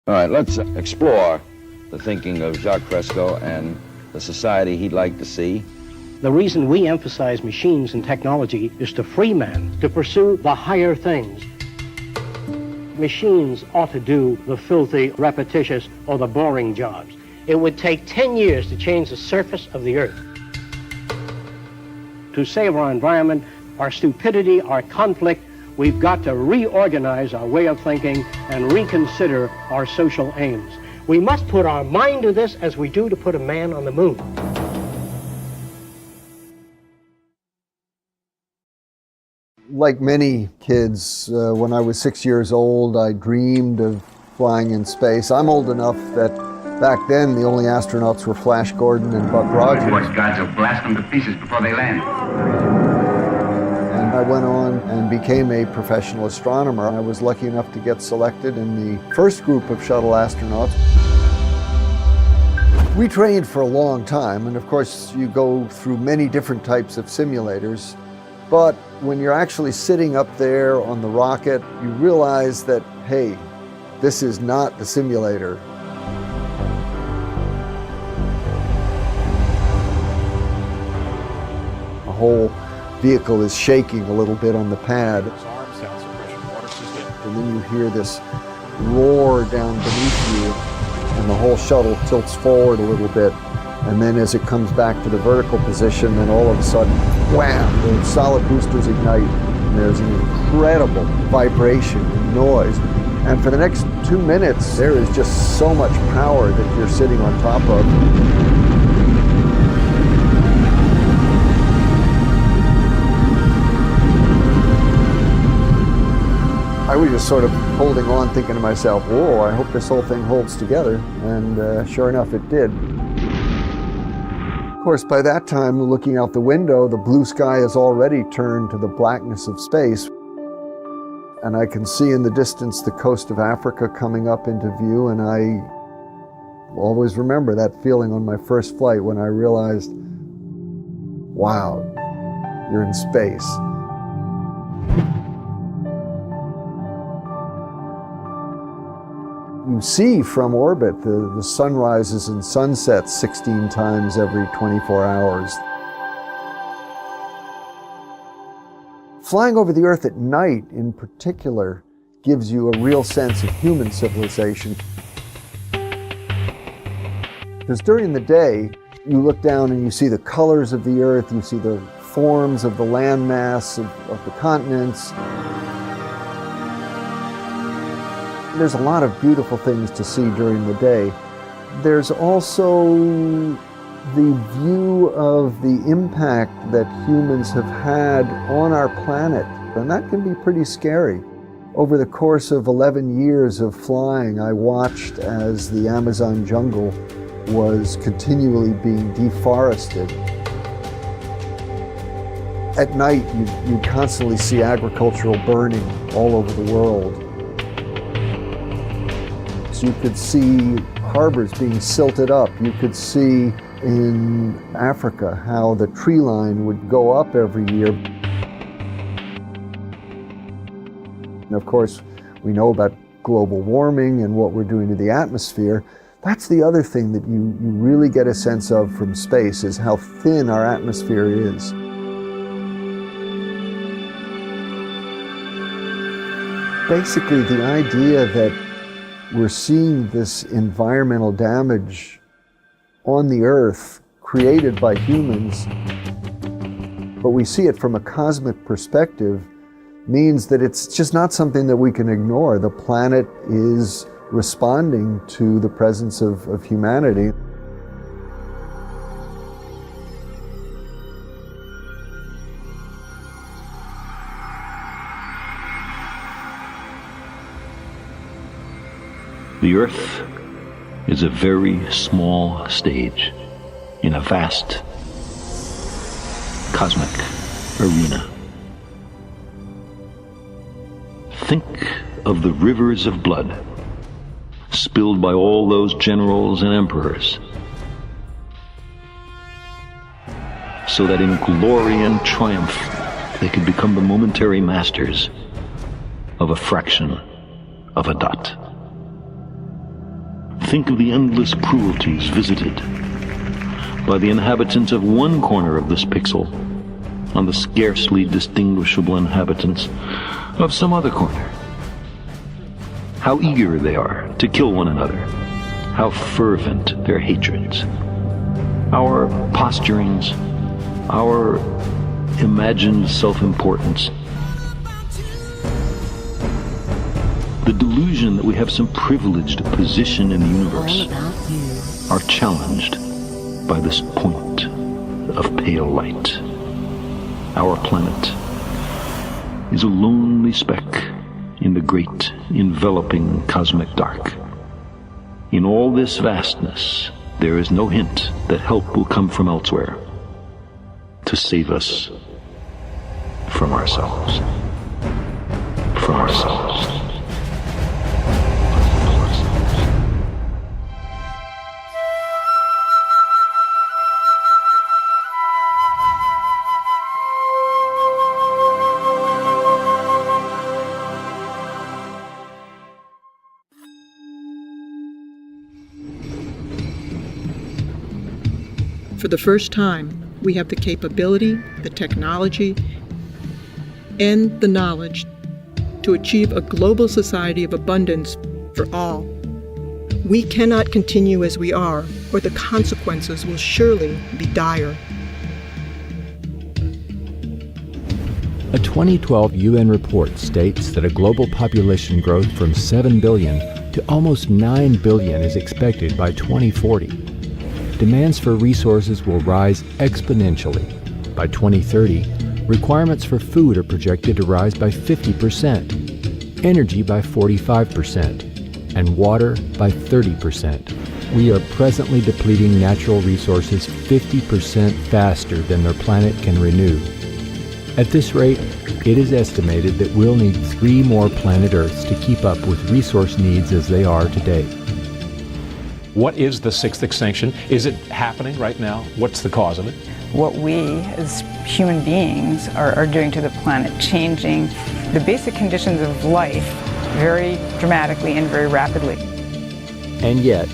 All right, let's explore the thinking of Jacques Fresco and the society he'd like to see. The reason we emphasize machines and technology is to free man, to pursue the higher things. Machines ought to do the filthy, repetitious, or the boring jobs. It would take 10 years to change the surface of the earth. To save our environment, our stupidity, our conflict, we've got to reorganize our way of thinking and reconsider our social aims. We must put our mind to this as we do to put a man on the moon. Like many kids, when I was 6 years old, I dreamed of flying in space. I'm old enough that back then the only astronauts were Flash Gordon and Buck Rogers. Watch guards will blast them to pieces before they land. And I went on and became a professional astronomer. I was lucky enough to get selected in the first group of shuttle astronauts. We trained for a long time, and of course you go through many different types of simulators. But when you're actually sitting up there on the rocket, you realize that, hey, this is not the simulator. The whole vehicle is shaking a little bit on the pad. And then you hear this roar down beneath you, and the whole shuttle tilts forward a little bit. And then as it comes back to the vertical position, then all of a sudden, wham, the solid boosters ignite, and there's an incredible vibration and noise. And for the next 2 minutes, there is just so much power that you're sitting on top of. I was just sort of holding on, thinking to myself, whoa, I hope this whole thing holds together. And sure enough, it did. Of course, by that time, looking out the window, the blue sky has already turned to the blackness of space. And I can see in the distance the coast of Africa coming up into view, and I always remember that feeling on my first flight when I realized, wow, you're in space. You see from orbit the sunrises and sunsets 16 times every 24 hours. Flying over the Earth at night, in particular, gives you a real sense of human civilization. Because during the day, you look down and you see the colors of the Earth, you see the forms of the landmass of the continents. There's a lot of beautiful things to see during the day. There's also the view of the impact that humans have had on our planet, and that can be pretty scary. Over the course of 11 years of flying, I watched as the Amazon jungle was continually being deforested. At night, you constantly see agricultural burning all over the world. You could see harbors being silted up. You could see in Africa how the tree line would go up every year. And of course, we know about global warming and what we're doing to the atmosphere. That's the other thing that you really get a sense of from space, is how thin our atmosphere is. Basically, the idea that we're seeing this environmental damage on the Earth created by humans, but we see it from a cosmic perspective, means that it's just not something that we can ignore. The planet is responding to the presence of humanity. The Earth is a very small stage in a vast cosmic arena. Think of the rivers of blood spilled by all those generals and emperors, so that in glory and triumph they could become the momentary masters of a fraction of a dot. Think of the endless cruelties visited by the inhabitants of one corner of this pixel on the scarcely distinguishable inhabitants of some other corner. How eager they are to kill one another. How fervent their hatreds. Our posturings, our imagined self-importance. The delusion that we have some privileged position in the universe are challenged by this point of pale light. Our planet is a lonely speck in the great enveloping cosmic dark. In all this vastness, there is no hint that help will come from elsewhere to save us from ourselves. From ourselves. For the first time, we have the capability, the technology, and the knowledge to achieve a global society of abundance for all. We cannot continue as we are, or the consequences will surely be dire. A 2012 UN report states that a global population growth from 7 billion to almost 9 billion is expected by 2040. Demands for resources will rise exponentially. By 2030, requirements for food are projected to rise by 50%, energy by 45%, and water by 30%. We are presently depleting natural resources 50% faster than their planet can renew. At this rate, it is estimated that we'll need 3 more planet Earths to keep up with resource needs as they are today. What is the 6th extinction? Is it happening right now? What's the cause of it? What we as human beings are doing to the planet, changing the basic conditions of life very dramatically and very rapidly. And yet,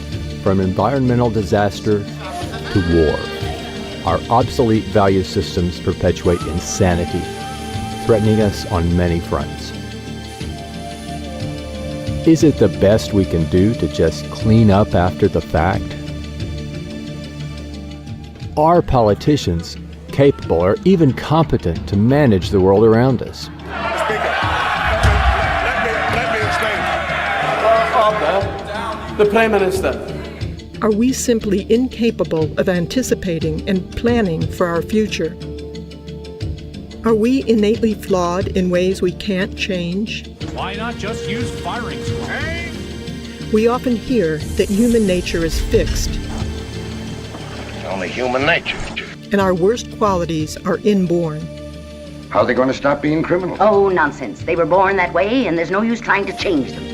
from environmental disaster to war, our obsolete value systems perpetuate insanity, threatening us on many fronts. Is it the best we can do to just clean up after the fact? Are politicians capable or even competent to manage the world around us? Speaker, let me explain. The Prime Minister. Are we simply incapable of anticipating and planning for our future? Are we innately flawed in ways we can't change? Why not just use firing squad? We often hear that human nature is fixed. It's only human nature. And our worst qualities are inborn. How are they going to stop being criminals? Oh, nonsense. They were born that way, and there's no use trying to change them.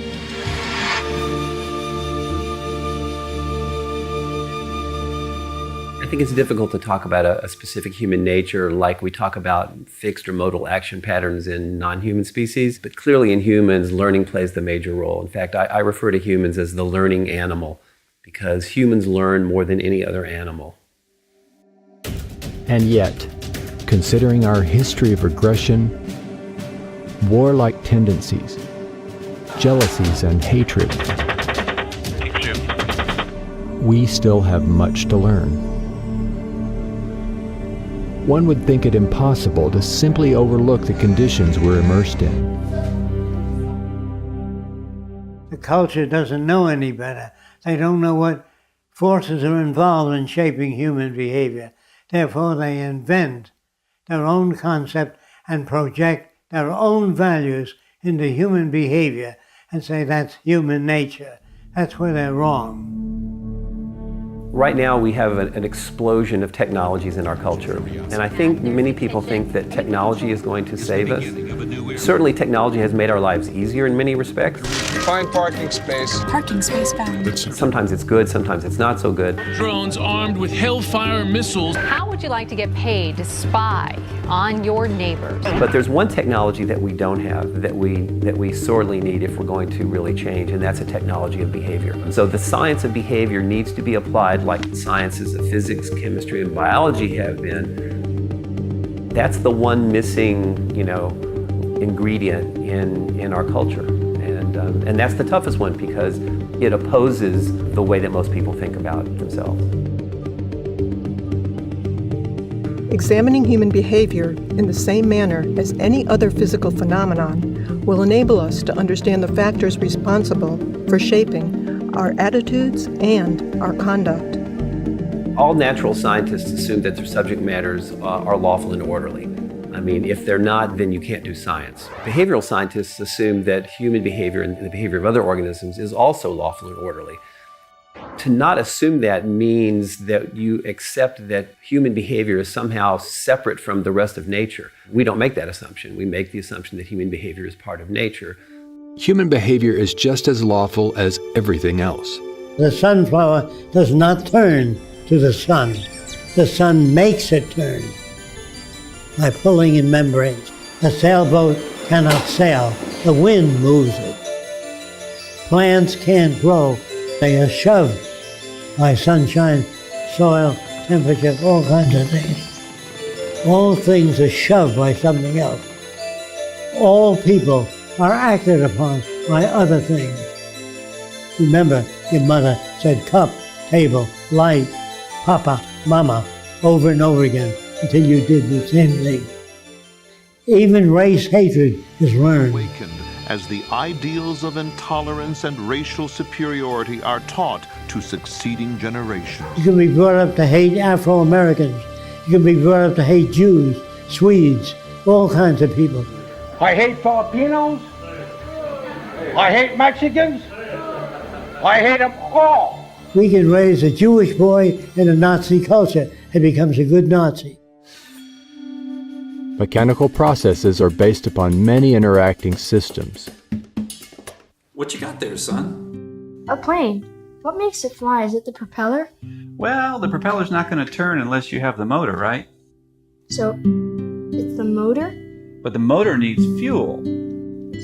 I think it's difficult to talk about a specific human nature like we talk about fixed or modal action patterns in non-human species, but clearly in humans, learning plays the major role. In fact, I refer to humans as the learning animal because humans learn more than any other animal. And yet, considering our history of aggression, warlike tendencies, jealousies, and hatred, we still have much to learn. One would think it impossible to simply overlook the conditions we're immersed in. The culture doesn't know any better. They don't know what forces are involved in shaping human behavior. Therefore, they invent their own concept and project their own values into human behavior and say that's human nature. That's where they're wrong. Right now we have an explosion of technologies in our culture, and I think many people think that technology is going to save us. Certainly technology has made our lives easier in many respects. Find parking space. Parking space found. Sometimes it's good, sometimes it's not so good. Drones armed with Hellfire missiles. How would you like to get paid to spy on your neighbors? But there's one technology that we don't have that we sorely need if we're going to really change, and that's a technology of behavior. So the science of behavior needs to be applied like the sciences of physics, chemistry, and biology have been. That's the one missing, ingredient in our culture. And that's the toughest one because it opposes the way that most people think about themselves. Examining human behavior in the same manner as any other physical phenomenon will enable us to understand the factors responsible for shaping our attitudes and our conduct. All natural scientists assume that their subject matters are lawful and orderly. I mean, if they're not, then you can't do science. Behavioral scientists assume that human behavior and the behavior of other organisms is also lawful and orderly. To not assume that means that you accept that human behavior is somehow separate from the rest of nature. We don't make that assumption. We make the assumption that human behavior is part of nature. Human behavior is just as lawful as everything else. The sunflower does not turn to the sun. The sun makes it turn by pulling in membranes. A sailboat cannot sail. The wind moves it. Plants can't grow. They are shoved by sunshine, soil, temperature, all kinds of things. All things are shoved by something else. All people are acted upon by other things. Remember, your mother said cup, table, light, papa, mama, over and over again until you did the same thing. Even race hatred is learned. Awakened as the ideals of intolerance and racial superiority are taught to succeeding generations. You can be brought up to hate Afro-Americans. You can be brought up to hate Jews, Swedes, all kinds of people. I hate Filipinos. I hate Mexicans. I hate them all. We can raise a Jewish boy in a Nazi culture and becomes a good Nazi. Mechanical processes are based upon many interacting systems. What you got there, son? A plane. What makes it fly? Is it the propeller? Well, the propeller's not going to turn unless you have the motor, right? So, it's the motor? But the motor needs fuel.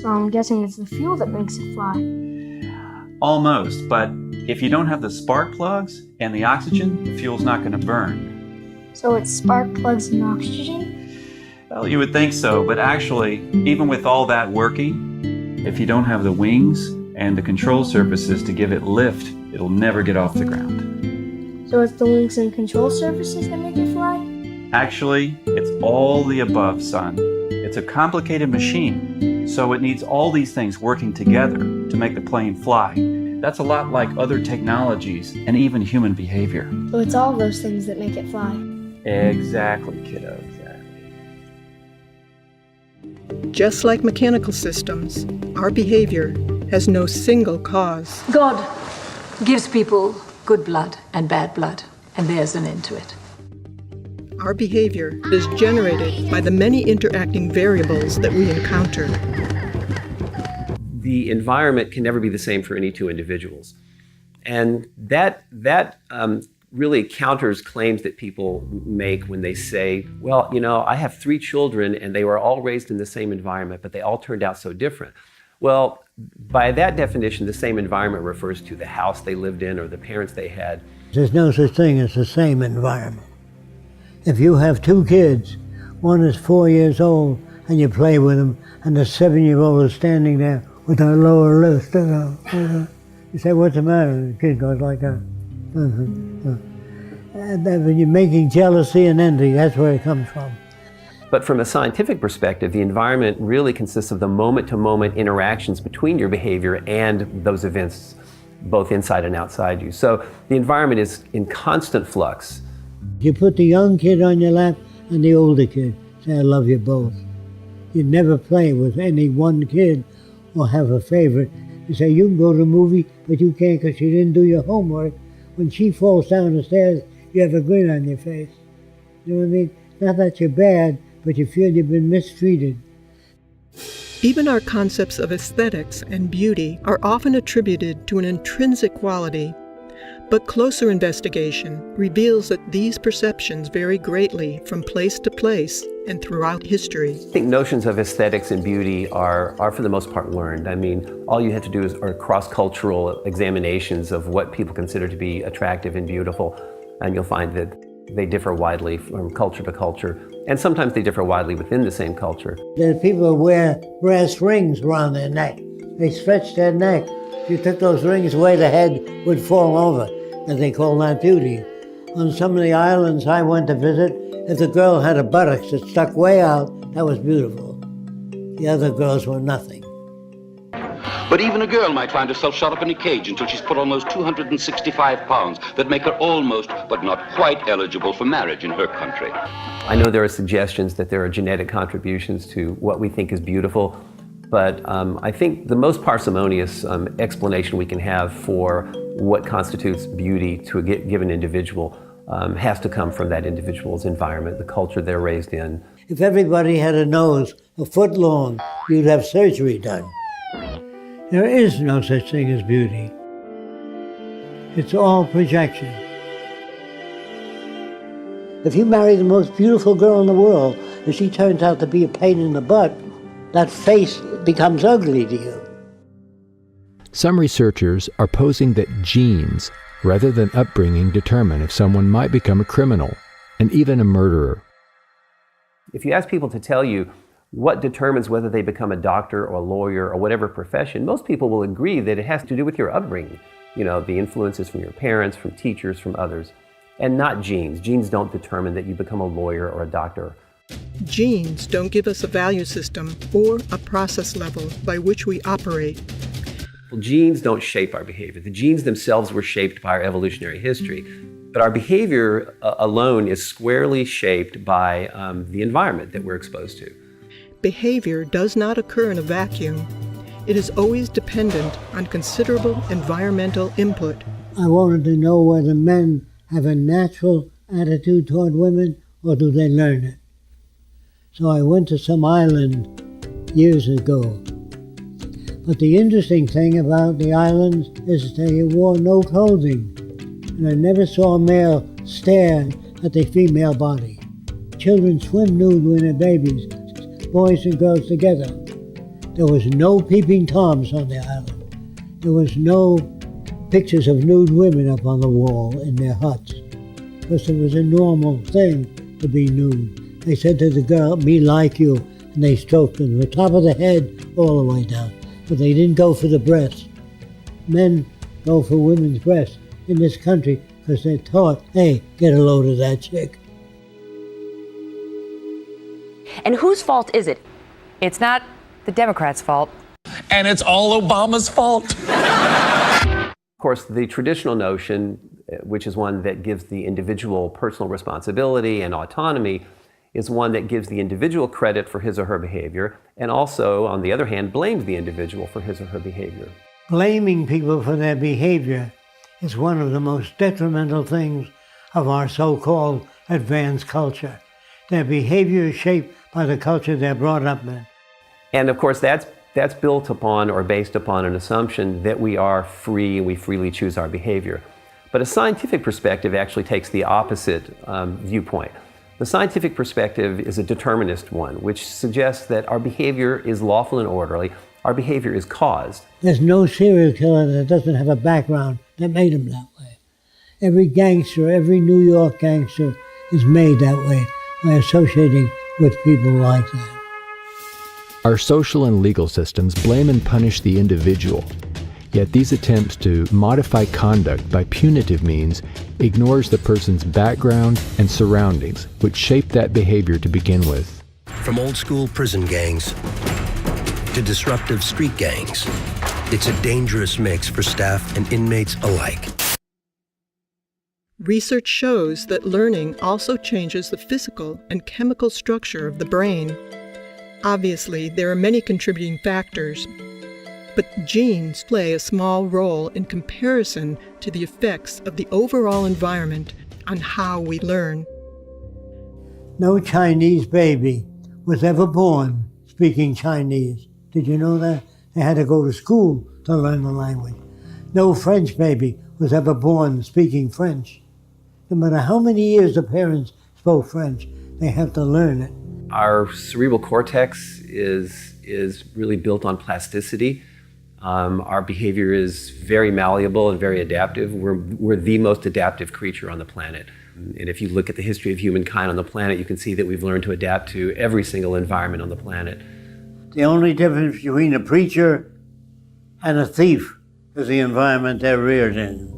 So I'm guessing it's the fuel that makes it fly. Almost, but if you don't have the spark plugs and the oxygen, the fuel's not going to burn. So it's spark plugs and oxygen? Well, you would think so, but actually, even with all that working, if you don't have the wings and the control surfaces to give it lift, it'll never get off the ground. So it's the wings and control surfaces that make it fly? Actually, it's all the above, son. It's a complicated machine, so it needs all these things working together to make the plane fly. That's a lot like other technologies and even human behavior. So it's all those things that make it fly? Exactly, kiddo, exactly. Just like mechanical systems, our behavior has no single cause. God gives people good blood and bad blood, and there's an end to it. Our behavior is generated by the many interacting variables that we encounter. The environment can never be the same for any two individuals. And that really counters claims that people make when they say, well, I have 3 children and they were all raised in the same environment, but they all turned out so different. Well, by that definition, the same environment refers to the house they lived in or the parents they had. There's no such thing as the same environment. If you have 2 kids, one is 4 years old and you play with them, and the 7-year-old is standing there with her lower lip, you say, what's the matter? The kid goes like that. And then when you're making jealousy and envy, that's where it comes from. But from a scientific perspective, the environment really consists of the moment-to-moment interactions between your behavior and those events, both inside and outside you. So the environment is in constant flux. You put the young kid on your lap and the older kid, say, I love you both. You never play with any one kid or have a favorite. You say, you can go to a movie, but you can't because you didn't do your homework. When she falls down the stairs, you have a grin on your face. You know what I mean? Not that you're bad, but you feel you've been mistreated. Even our concepts of aesthetics and beauty are often attributed to an intrinsic quality, but closer investigation reveals that these perceptions vary greatly from place to place and throughout history. I think notions of aesthetics and beauty are for the most part learned. I mean, all you have to do are cross-cultural examinations of what people consider to be attractive and beautiful, and you'll find that they differ widely from culture to culture, and sometimes they differ widely within the same culture. There's people who wear brass rings around their neck. They stretch their neck. If you took those rings away, the head would fall over, and they call that beauty. On some of the islands I went to visit, if the girl had a buttocks that stuck way out, that was beautiful. The other girls were nothing. But even a girl might find herself shut up in a cage until she's put on those 265 pounds that make her almost, but not quite eligible for marriage in her country. I know there are suggestions that there are genetic contributions to what we think is beautiful, but I think the most parsimonious explanation we can have for what constitutes beauty to a given individual has to come from that individual's environment, the culture they're raised in. If everybody had a nose a foot long, you'd have surgery done. There is no such thing as beauty. It's all projection. If you marry the most beautiful girl in the world, and she turns out to be a pain in the butt, that face becomes ugly to you. Some researchers are posing that genes, rather than upbringing, determine if someone might become a criminal and even a murderer. If you ask people to tell you what determines whether they become a doctor or a lawyer or whatever profession, most people will agree that it has to do with your upbringing. You know, the influences from your parents, from teachers, from others, and not genes. Genes don't determine that you become a lawyer or a doctor. Genes don't give us a value system or a process level by which we operate. Well, genes don't shape our behavior. The genes themselves were shaped by our evolutionary history, but our behavior alone is squarely shaped by the environment that we're exposed to. Behavior does not occur in a vacuum. It is always dependent on considerable environmental input. I wanted to know whether men have a natural attitude toward women or do they learn it. So I went to some island years ago. But the interesting thing about the islands is they wore no clothing. And I never saw a male stare at the female body. Children swim nude when they're babies, boys and girls together. There was no peeping toms on the island. There was no pictures of nude women up on the wall in their huts, because it was a normal thing to be nude. They said to the girl, "Me like you," and they stroked them from the top of the head all the way down. But they didn't go for the breasts. Men go for women's breasts in this country because they're taught, hey, get a load of that chick. And whose fault is it? It's not the Democrats' fault. And it's all Obama's fault. Of course, the traditional notion, which is one that gives the individual personal responsibility and autonomy, is one that gives the individual credit for his or her behavior, and also, on the other hand, blames the individual for his or her behavior. Blaming people for their behavior is one of the most detrimental things of our so-called advanced culture. Their behavior is shaped by the culture they're brought up in. And of course, that's built upon or based upon an assumption that we are free and we freely choose our behavior. But a scientific perspective actually takes the opposite viewpoint. The scientific perspective is a determinist one, which suggests that our behavior is lawful and orderly. Our behavior is caused. There's no serial killer that doesn't have a background that made him that way. Every gangster, every New York gangster is made that way by associating with people like that. Our social and legal systems blame and punish the individual. Yet these attempts to modify conduct by punitive means ignores the person's background and surroundings, which shape that behavior to begin with. From old-school prison gangs to disruptive street gangs, it's a dangerous mix for staff and inmates alike. Research shows that learning also changes the physical and chemical structure of the brain. Obviously, there are many contributing factors, but genes play a small role in comparison to the effects of the overall environment on how we learn. No Chinese baby was ever born speaking Chinese. Did you know that? They had to go to school to learn the language. No French baby was ever born speaking French. No matter how many years the parents spoke French, they have to learn it. Our cerebral cortex is really built on plasticity. Our behavior is very malleable and very adaptive. We're the most adaptive creature on the planet. And if you look at the history of humankind on the planet, you can see that we've learned to adapt to every single environment on the planet. The only difference between a preacher and a thief is the environment they're reared in.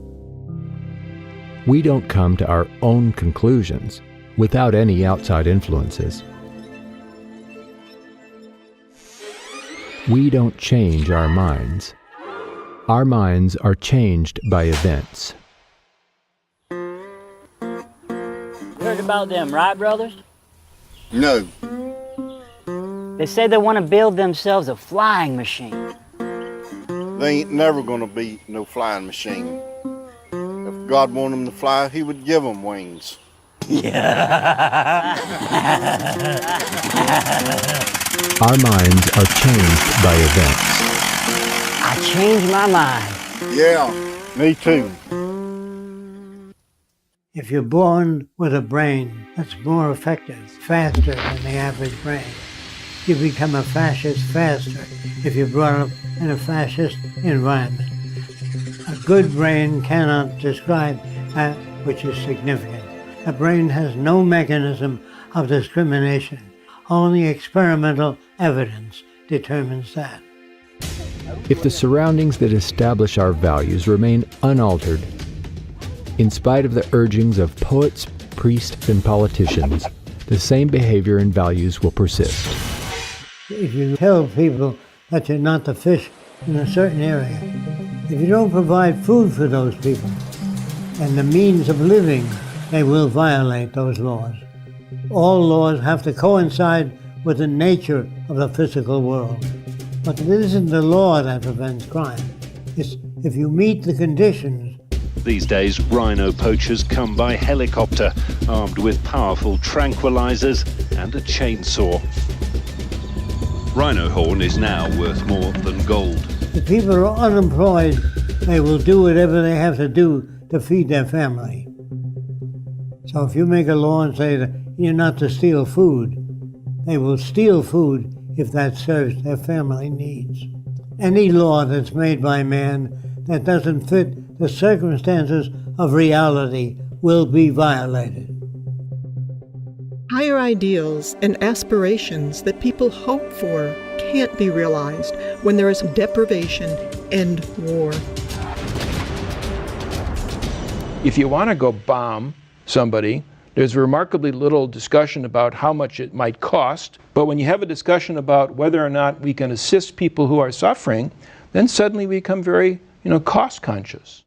We don't come to our own conclusions without any outside influences. We don't change our minds. Our minds are changed by events. Heard about them Wright brothers? No. They say they want to build themselves a flying machine. They ain't never gonna be no flying machine. If God wanted them to fly, he would give them wings. Our minds are changed by events. I changed my mind. Yeah, me too. If you're born with a brain that's more effective, faster than the average brain, you become a fascist faster if you're brought up in a fascist environment. A good brain cannot describe that which is significant. A brain has no mechanism of discrimination. Only experimental evidence determines that. If the surroundings that establish our values remain unaltered, in spite of the urgings of poets, priests, and politicians, the same behavior and values will persist. If you tell people that you're not the fish in a certain area, if you don't provide food for those people and the means of living, they will violate those laws. All laws have to coincide with the nature of the physical world. But it isn't the law that prevents crime. It's if you meet the conditions. These days, rhino poachers come by helicopter, armed with powerful tranquilizers and a chainsaw. Rhino horn is now worth more than gold. If people are unemployed, they will do whatever they have to do to feed their family. So if you make a law and say that you're not to steal food, they will steal food if that serves their family needs. Any law that's made by man that doesn't fit the circumstances of reality will be violated. Higher ideals and aspirations that people hope for can't be realized when there is deprivation and war. If you want to go bomb somebody, there's remarkably little discussion about how much it might cost. But when you have a discussion about whether or not we can assist people who are suffering, then suddenly we become very, cost conscious.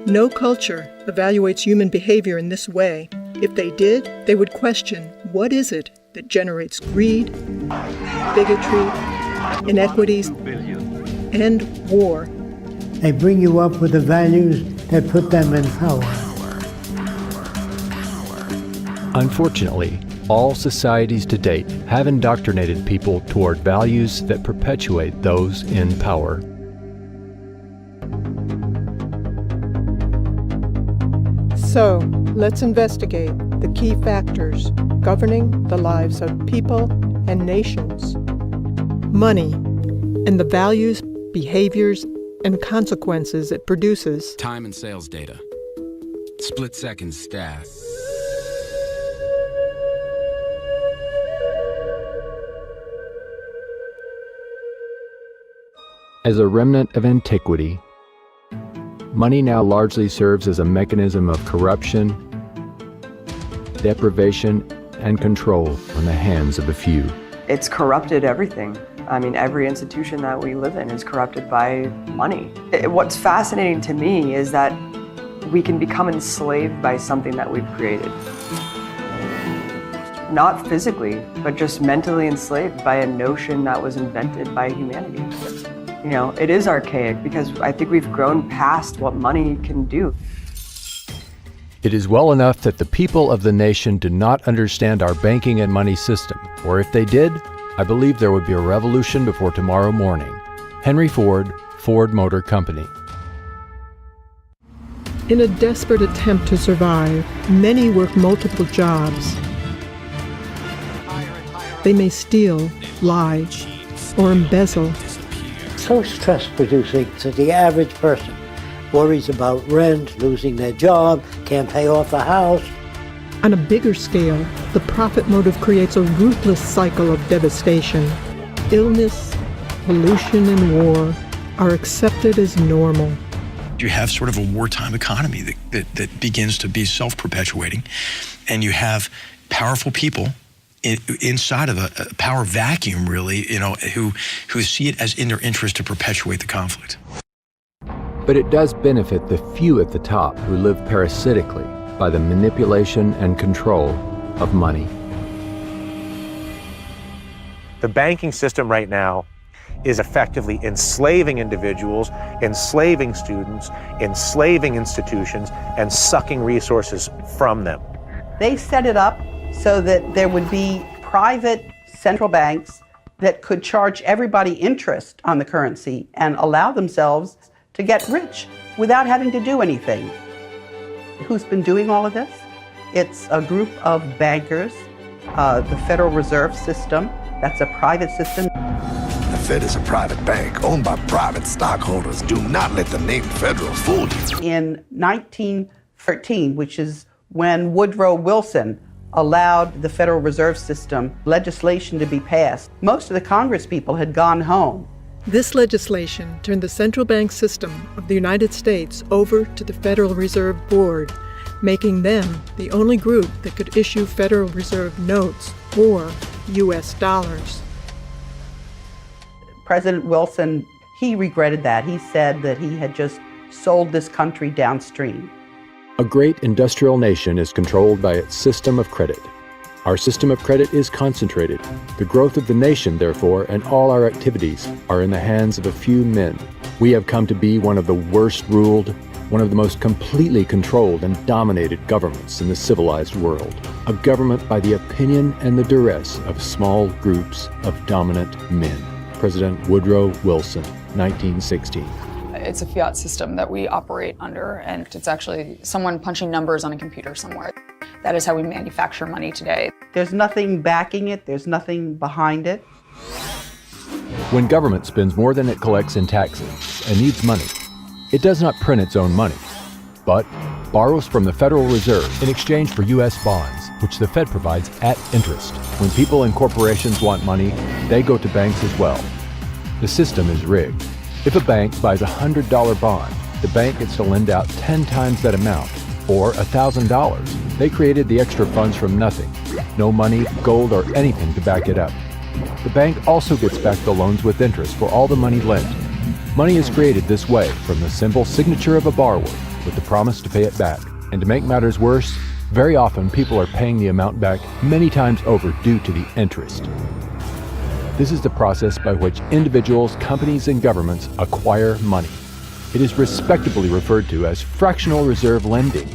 No culture evaluates human behavior in this way. If they did, they would question what is it that generates greed, bigotry, inequities, and war. They bring you up with the values that put them in power. Unfortunately, all societies to date have indoctrinated people toward values that perpetuate those in power. So, let's investigate the key factors governing the lives of people and nations. Money and the values, behaviors, and consequences it produces. Time and sales data. Split-second stats. As a remnant of antiquity, money now largely serves as a mechanism of corruption, deprivation, and control in the hands of a few. It's corrupted everything. I mean, every institution that we live in is corrupted by money. What's fascinating to me is that we can become enslaved by something that we've created. Not physically, but just mentally enslaved by a notion that was invented by humanity. It is archaic because I think we've grown past what money can do. It is well enough that the people of the nation do not understand our banking and money system, or if they did, I believe there would be a revolution before tomorrow morning. Henry Ford, Ford Motor Company. In a desperate attempt to survive, many work multiple jobs. They may steal, lie, or embezzle. So stress-producing that the average person worries about rent, losing their job, can't pay off the house. On a bigger scale, the profit motive creates a ruthless cycle of devastation. Illness, pollution, and war are accepted as normal. You have sort of a wartime economy that begins to be self-perpetuating, and you have powerful people inside of a power vacuum, really, who see it as in their interest to perpetuate the conflict. But it does benefit the few at the top who live parasitically by the manipulation and control of money. The banking system right now is effectively enslaving individuals, enslaving students, enslaving institutions, and sucking resources from them. They set it up so that there would be private central banks that could charge everybody interest on the currency and allow themselves to get rich without having to do anything. Who's been doing all of this? It's a group of bankers, the Federal Reserve System, that's a private system. The Fed is a private bank owned by private stockholders. Do not let the name Federal fool you. In 1913, which is when Woodrow Wilson allowed the Federal Reserve System legislation to be passed, most of the Congress people had gone home. This legislation turned the central bank system of the United States over to the Federal Reserve Board, making them the only group that could issue Federal Reserve notes or U.S. dollars. President Wilson, he regretted that. He said that he had just sold this country downstream. A great industrial nation is controlled by its system of credit. Our system of credit is concentrated. The growth of the nation, therefore, and all our activities are in the hands of a few men. We have come to be one of the worst ruled, one of the most completely controlled and dominated governments in the civilized world. A government by the opinion and the duress of small groups of dominant men. President Woodrow Wilson, 1916. It's a fiat system that we operate under, and it's actually someone punching numbers on a computer somewhere. That is how we manufacture money today. There's nothing backing it, there's nothing behind it. When government spends more than it collects in taxes and needs money, it does not print its own money, but borrows from the Federal Reserve in exchange for U.S. bonds, which the Fed provides at interest. When people and corporations want money, they go to banks as well. The system is rigged. If a bank buys a $100 bond, the bank gets to lend out 10 times that amount, or $1,000. They created the extra funds from nothing. No money, gold, or anything to back it up. The bank also gets back the loans with interest for all the money lent. Money is created this way from the simple signature of a borrower with the promise to pay it back. And to make matters worse, very often people are paying the amount back many times over due to the interest. This is the process by which individuals, companies, and governments acquire money. It is respectably referred to as fractional reserve lending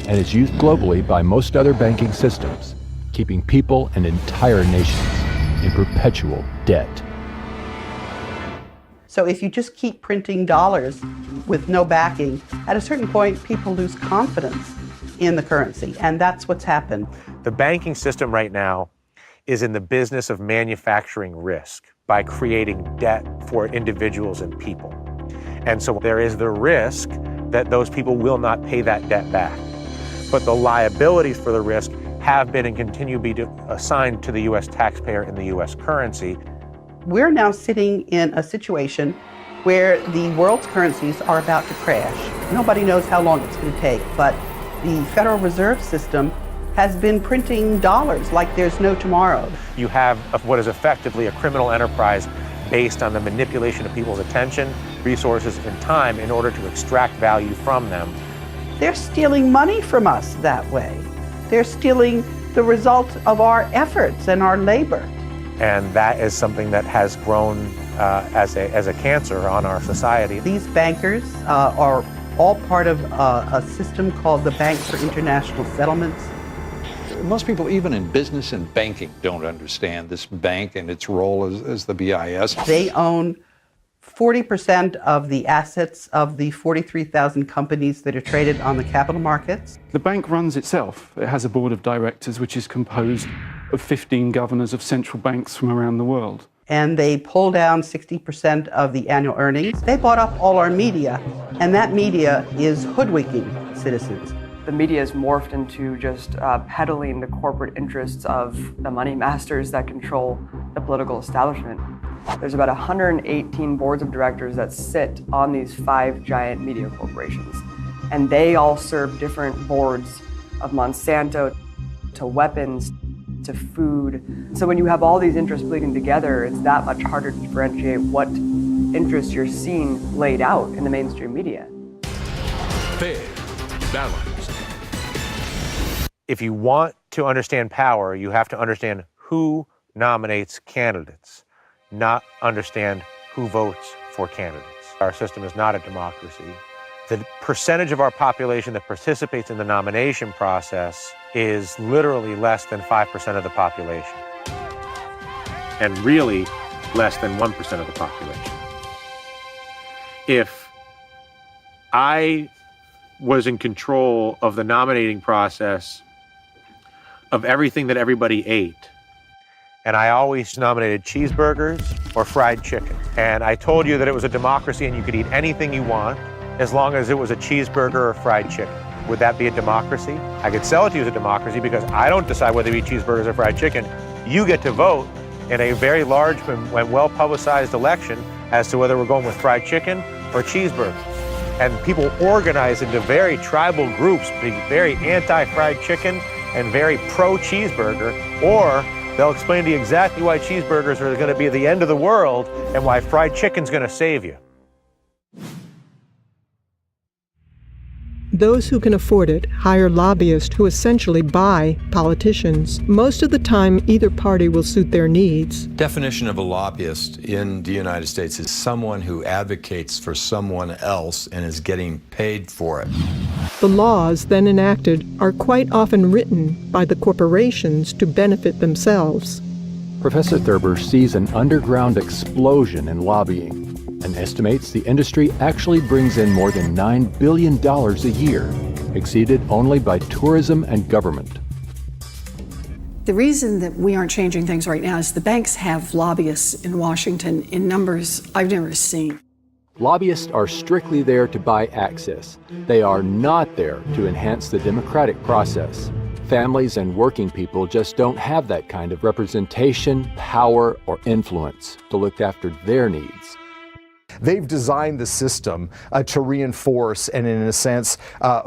and is used globally by most other banking systems, keeping people and entire nations in perpetual debt. So if you just keep printing dollars with no backing, at a certain point, people lose confidence in the currency, and that's what's happened. The banking system right now is in the business of manufacturing risk by creating debt for individuals and people. And so there is the risk that those people will not pay that debt back. But the liabilities for the risk have been and continue to be assigned to the U.S. taxpayer in the U.S. currency. We're now sitting in a situation where the world's currencies are about to crash. Nobody knows how long it's going to take, but the Federal Reserve System has been printing dollars like there's no tomorrow. You have what is effectively a criminal enterprise based on the manipulation of people's attention, resources, and time in order to extract value from them. They're stealing money from us that way. They're stealing the result of our efforts and our labor. And that is something that has grown as a cancer on our society. These bankers are all part of a system called the Bank for International Settlements. Most people, even in business and banking, don't understand this bank and its role as the BIS. They own 40% of the assets of the 43,000 companies that are traded on the capital markets. The bank runs itself. It has a board of directors which is composed of 15 governors of central banks from around the world. And they pull down 60% of the annual earnings. They bought up all our media, and that media is hoodwinking citizens. The media has morphed into just peddling the corporate interests of the money masters that control the political establishment. There's about 118 boards of directors that sit on these 5 giant media corporations. And they all serve different boards, of Monsanto to weapons to food. So when you have all these interests bleeding together, it's that much harder to differentiate what interests you're seeing laid out in the mainstream media. Fair, balanced. If you want to understand power, you have to understand who nominates candidates, not understand who votes for candidates. Our system is not a democracy. The percentage of our population that participates in the nomination process is literally less than 5% of the population, and really less than 1% of the population. If I was in control of the nominating process of everything that everybody ate, and I always nominated cheeseburgers or fried chicken, and I told you that it was a democracy and you could eat anything you want as long as it was a cheeseburger or fried chicken, would that be a democracy? I could sell it to you as a democracy because I don't decide whether to eat cheeseburgers or fried chicken. You get to vote in a very large and well-publicized election as to whether we're going with fried chicken or cheeseburger. And people organize into very tribal groups, being very anti-fried chicken and very pro-cheeseburger, or they'll explain to you exactly why cheeseburgers are going to be the end of the world and why fried chicken's going to save you. Those who can afford it hire lobbyists who essentially buy politicians. Most of the time, either party will suit their needs. Definition of a lobbyist in the United States is someone who advocates for someone else and is getting paid for it. The laws then enacted are quite often written by the corporations to benefit themselves. Professor Thurber sees an underground explosion in lobbying and estimates the industry actually brings in more than $9 billion a year, exceeded only by tourism and government. The reason that we aren't changing things right now is the banks have lobbyists in Washington in numbers I've never seen. Lobbyists are strictly there to buy access. They are not there to enhance the democratic process. Families and working people just don't have that kind of representation, power, or influence to look after their needs. They've designed the system to reinforce and, in a sense,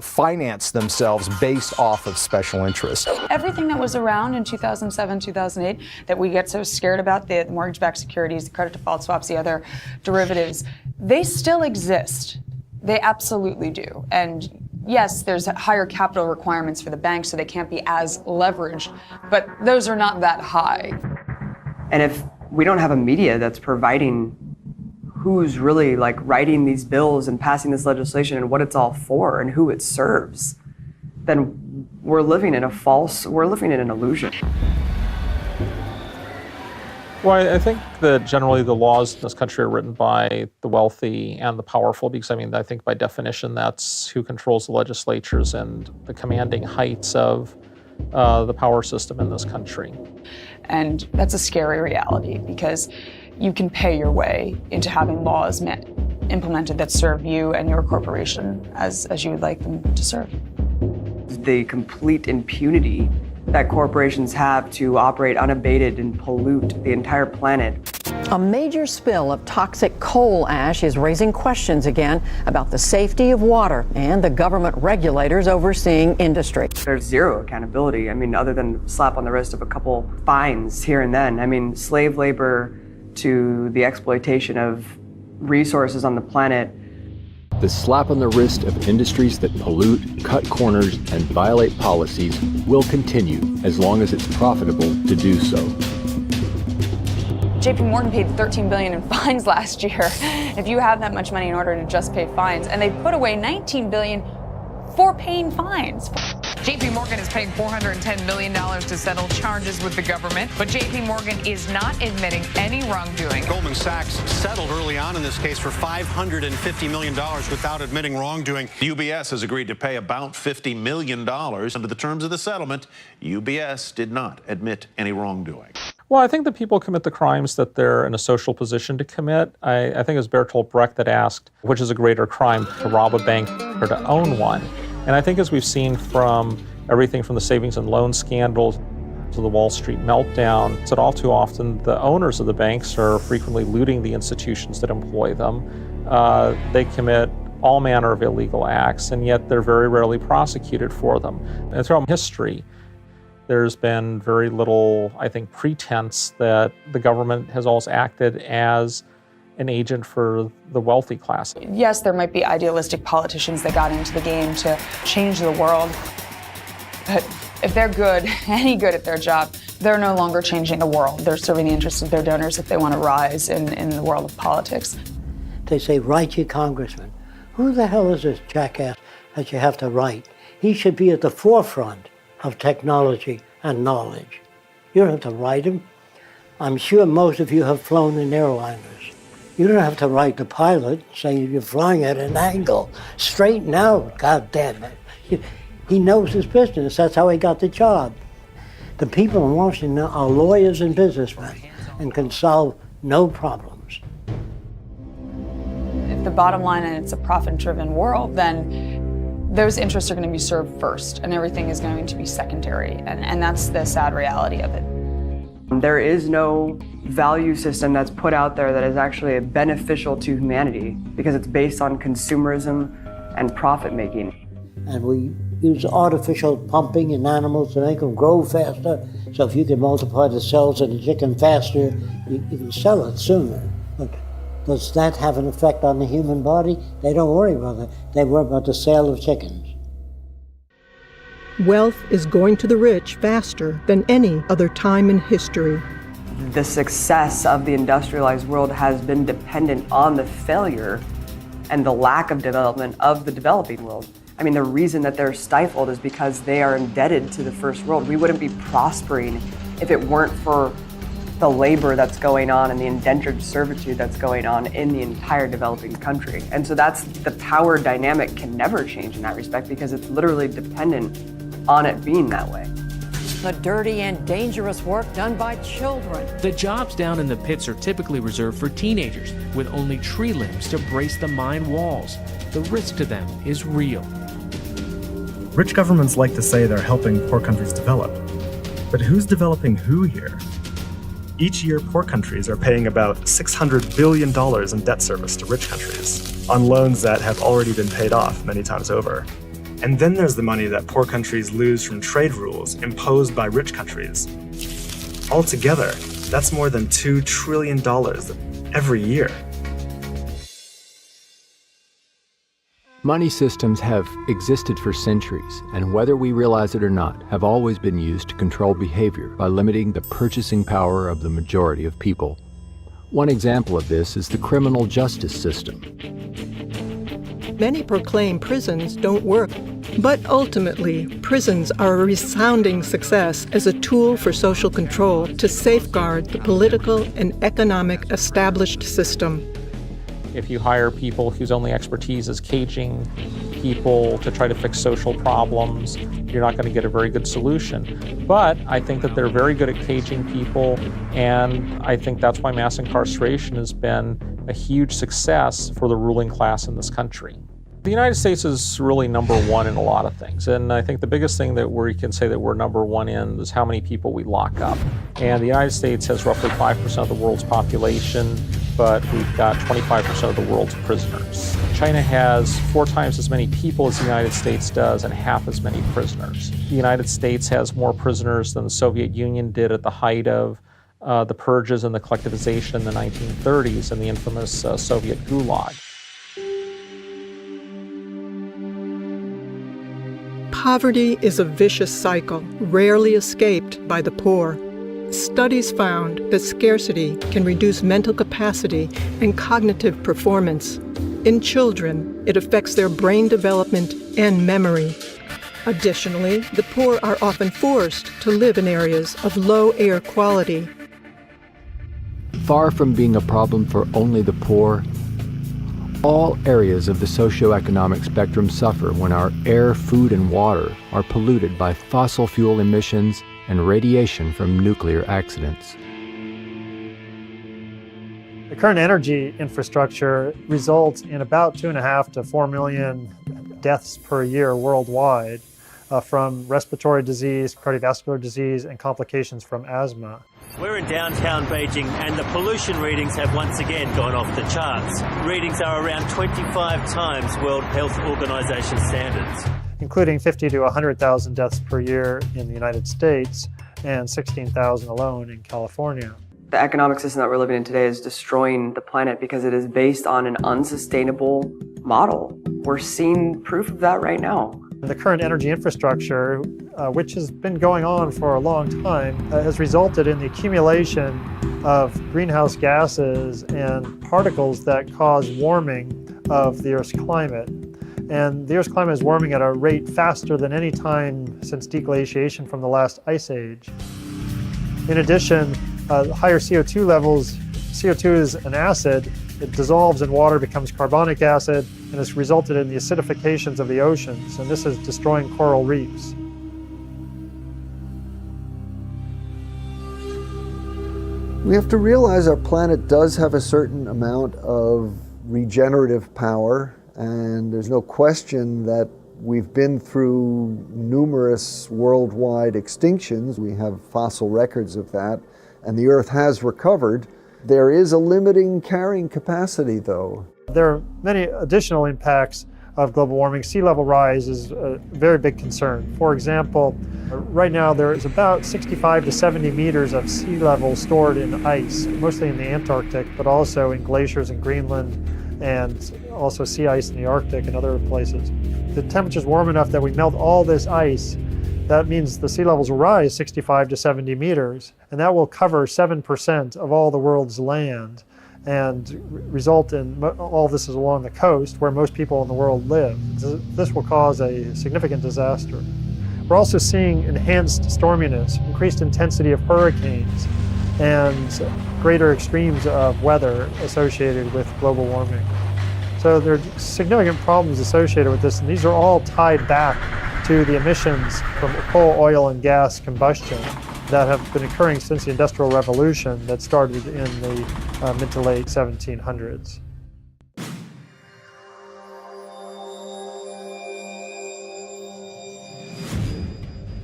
finance themselves based off of special interests. Everything that was around in 2007, 2008 that we get so scared about, the mortgage-backed securities, the credit default swaps, the other derivatives, they still exist. They absolutely do. And yes, there's higher capital requirements for the banks, so they can't be as leveraged, but those are not that high. And if we don't have a media that's providing who's really like writing these bills and passing this legislation and what it's all for and who it serves, then we're living in an illusion. Well, I think that generally the laws in this country are written by the wealthy and the powerful, because I think by definition that's who controls the legislatures and the commanding heights of the power system in this country. And that's a scary reality, because you can pay your way into having laws implemented that serve you and your corporation as you would like them to serve. The complete impunity that corporations have to operate unabated and pollute the entire planet. A major spill of toxic coal ash is raising questions again about the safety of water and the government regulators overseeing industry. There's zero accountability. Other than slap on the wrist of a couple fines here and then. Slave labor to the exploitation of resources on the planet. The slap on the wrist of industries that pollute, cut corners, and violate policies will continue as long as it's profitable to do so. JP Morgan paid $13 billion in fines last year. If you have that much money in order to just pay fines, and they put away $19 billion for paying fines. JP Morgan is paying $410 million to settle charges with the government, but JP Morgan is not admitting any wrongdoing. Goldman Sachs settled early on in this case for $550 million without admitting wrongdoing. UBS has agreed to pay about $50 million. Under the terms of the settlement, UBS did not admit any wrongdoing. Well, I think that people commit the crimes that they're in a social position to commit. I think it was Bertolt Brecht that asked, which is a greater crime, to rob a bank or to own one? And I think as we've seen from everything from the savings and loan scandals to the Wall Street meltdown, that all too often the owners of the banks are frequently looting the institutions that employ them. They commit all manner of illegal acts, and yet they're very rarely prosecuted for them. And throughout history, there's been very little, I think, pretense that the government has always acted as an agent for the wealthy class. Yes, there might be idealistic politicians that got into the game to change the world, but if they're good, any good at their job, they're no longer changing the world. They're serving the interests of their donors if they want to rise in the world of politics. They say, write your congressman. Who the hell is this jackass that you have to write? He should be at the forefront of technology and knowledge. You don't have to write him. I'm sure most of you have flown in airliners. You don't have to write the pilot saying you're flying at an angle. Straighten out, God damn it. He knows his business. That's how he got the job. The people in Washington are lawyers and businessmen and can solve no problems. If the bottom line and it's a profit-driven world, then those interests are going to be served first and everything is going to be secondary. And that's the sad reality of it. There is no value system that's put out there that is actually beneficial to humanity because it's based on consumerism and profit making. And we use artificial pumping in animals to make them grow faster. So if you can multiply the cells in the chicken faster, you can sell it sooner. But does that have an effect on the human body? They don't worry about it. They worry about the sale of chickens. Wealth is going to the rich faster than any other time in history. The success of the industrialized world has been dependent on the failure and the lack of development of the developing world. I mean, the reason that they're stifled is because they are indebted to the first world. We wouldn't be prospering if it weren't for the labor that's going on and the indentured servitude that's going on in the entire developing country. And so that's the power dynamic can never change in that respect because it's literally dependent on it being that way. The dirty and dangerous work done by children. The jobs down in the pits are typically reserved for teenagers with only tree limbs to brace the mine walls. The risk to them is real. Rich governments like to say they're helping poor countries develop. But who's developing who here? Each year, poor countries are paying about $600 billion in debt service to rich countries on loans that have already been paid off many times over. And then there's the money that poor countries lose from trade rules imposed by rich countries. Altogether, that's more than $2 trillion every year. Money systems have existed for centuries, and whether we realize it or not, have always been used to control behavior by limiting the purchasing power of the majority of people. One example of this is the criminal justice system. Many proclaim prisons don't work, but ultimately, prisons are a resounding success as a tool for social control to safeguard the political and economic established system. If you hire people whose only expertise is caging people to try to fix social problems, you're not going to get a very good solution. But I think that they're very good at caging people, and I think that's why mass incarceration has been a huge success for the ruling class in this country. The United States is really number one in a lot of things, and I think the biggest thing that we can say that we're number one in is how many people we lock up. And the United States has roughly 5% of the world's population, but we've got 25% of the world's prisoners. China has 4 times as many people as the United States does and half as many prisoners. The United States has more prisoners than the Soviet Union did at the height of the purges and the collectivization in the 1930s and the infamous Soviet Gulag. Poverty is a vicious cycle, rarely escaped by the poor. Studies found that scarcity can reduce mental capacity and cognitive performance. In children, it affects their brain development and memory. Additionally, the poor are often forced to live in areas of low air quality. Far from being a problem for only the poor, all areas of the socioeconomic spectrum suffer when our air, food, and water are polluted by fossil fuel emissions and radiation from nuclear accidents. The current energy infrastructure results in about 2.5 to 4 million deaths per year worldwide from respiratory disease, cardiovascular disease, and complications from asthma. We're in downtown Beijing and the pollution readings have once again gone off the charts. Readings are around 25 times World Health Organization standards. Including 50 to 100,000 deaths per year in the United States and 16,000 alone in California. The economic system that we're living in today is destroying the planet because it is based on an unsustainable model. We're seeing proof of that right now. The current energy infrastructure, which has been going on for a long time, has resulted in the accumulation of greenhouse gases and particles that cause warming of the Earth's climate. And the Earth's climate is warming at a rate faster than any time since deglaciation from the last ice age. In addition, higher CO2 levels, CO2 is an acid, it dissolves in water, becomes carbonic acid, and has resulted in the acidifications of the oceans, and this is destroying coral reefs. We have to realize our planet does have a certain amount of regenerative power, and there's no question that we've been through numerous worldwide extinctions. We have fossil records of that, and the Earth has recovered. There is a limiting carrying capacity, though. There are many additional impacts of global warming. Sea level rise is a very big concern. For example, right now there is about 65 to 70 meters of sea level stored in ice, mostly in the Antarctic, but also in glaciers in Greenland and also sea ice in the Arctic and other places. The temperature's warm enough that we melt all this ice. That means the sea levels will rise 65 to 70 meters, and that will cover 7% of all the world's land and result in all this is along the coast where most people in the world live. This will cause a significant disaster. We're also seeing enhanced storminess, increased intensity of hurricanes, and greater extremes of weather associated with global warming. So there are significant problems associated with this, and these are all tied back to the emissions from coal, oil, and gas combustion that have been occurring since the Industrial Revolution that started in the mid to late 1700s.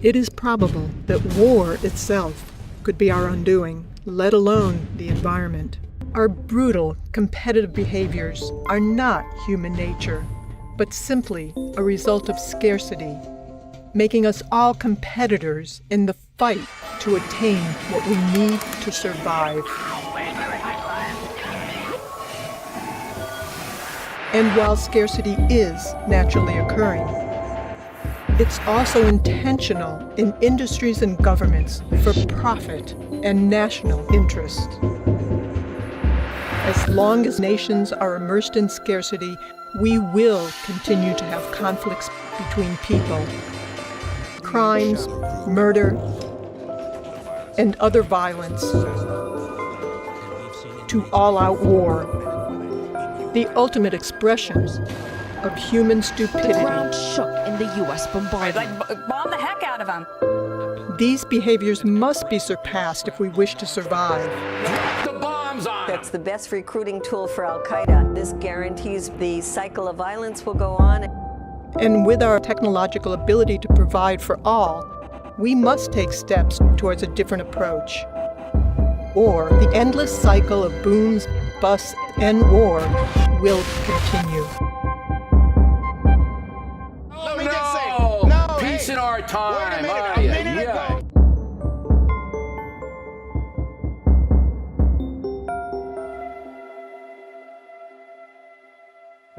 It is probable that war itself could be our undoing, let alone the environment. Our brutal, competitive behaviors are not human nature, but simply a result of scarcity, making us all competitors in the fight to attain what we need to survive. And while scarcity is naturally occurring, it's also intentional in industries and governments for profit and national interest. As long as nations are immersed in scarcity, we will continue to have conflicts between people, crimes, murder, and other violence, to all-out war, the ultimate expression of human stupidity. The ground shook in the U.S. bombardment. Bomb the heck out of them. These behaviors must be surpassed if we wish to survive. That's the best recruiting tool for Al-Qaeda. This guarantees the cycle of violence will go on. And with our technological ability to provide for all, we must take steps towards a different approach. Or the endless cycle of booms, busts, and war will continue. No! Peace in our time.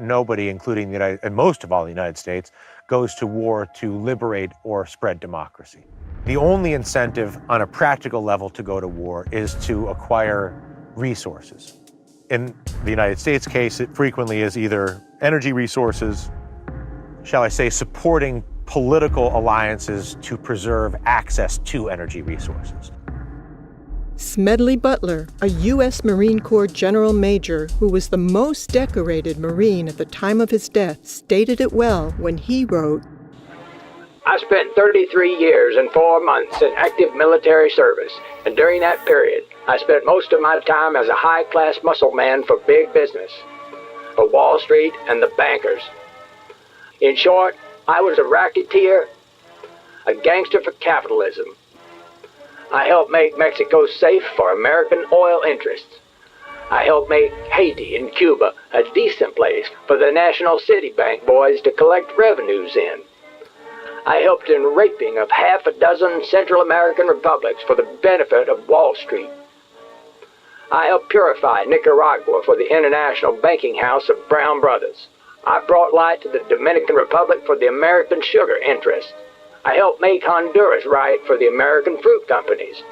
Nobody, including and most of all the United States, goes to war to liberate or spread democracy. The only incentive on a practical level to go to war is to acquire resources. In the United States case, it frequently is either energy resources, shall I say, supporting political alliances to preserve access to energy resources. Smedley Butler, a U.S. Marine Corps General Major who was the most decorated Marine at the time of his death, stated it well when he wrote, I spent 33 years and 4 months in active military service, and during that period, I spent most of my time as a high-class muscle man for big business, for Wall Street and the bankers. In short, I was a racketeer, a gangster for capitalism. I helped make Mexico safe for American oil interests. I helped make Haiti and Cuba a decent place for the National City Bank boys to collect revenues in. I helped in raping of half a dozen Central American republics for the benefit of Wall Street. I helped purify Nicaragua for the international banking house of Brown Brothers. I brought light to the Dominican Republic for the American sugar interests. I helped make Honduras right for the American fruit companies.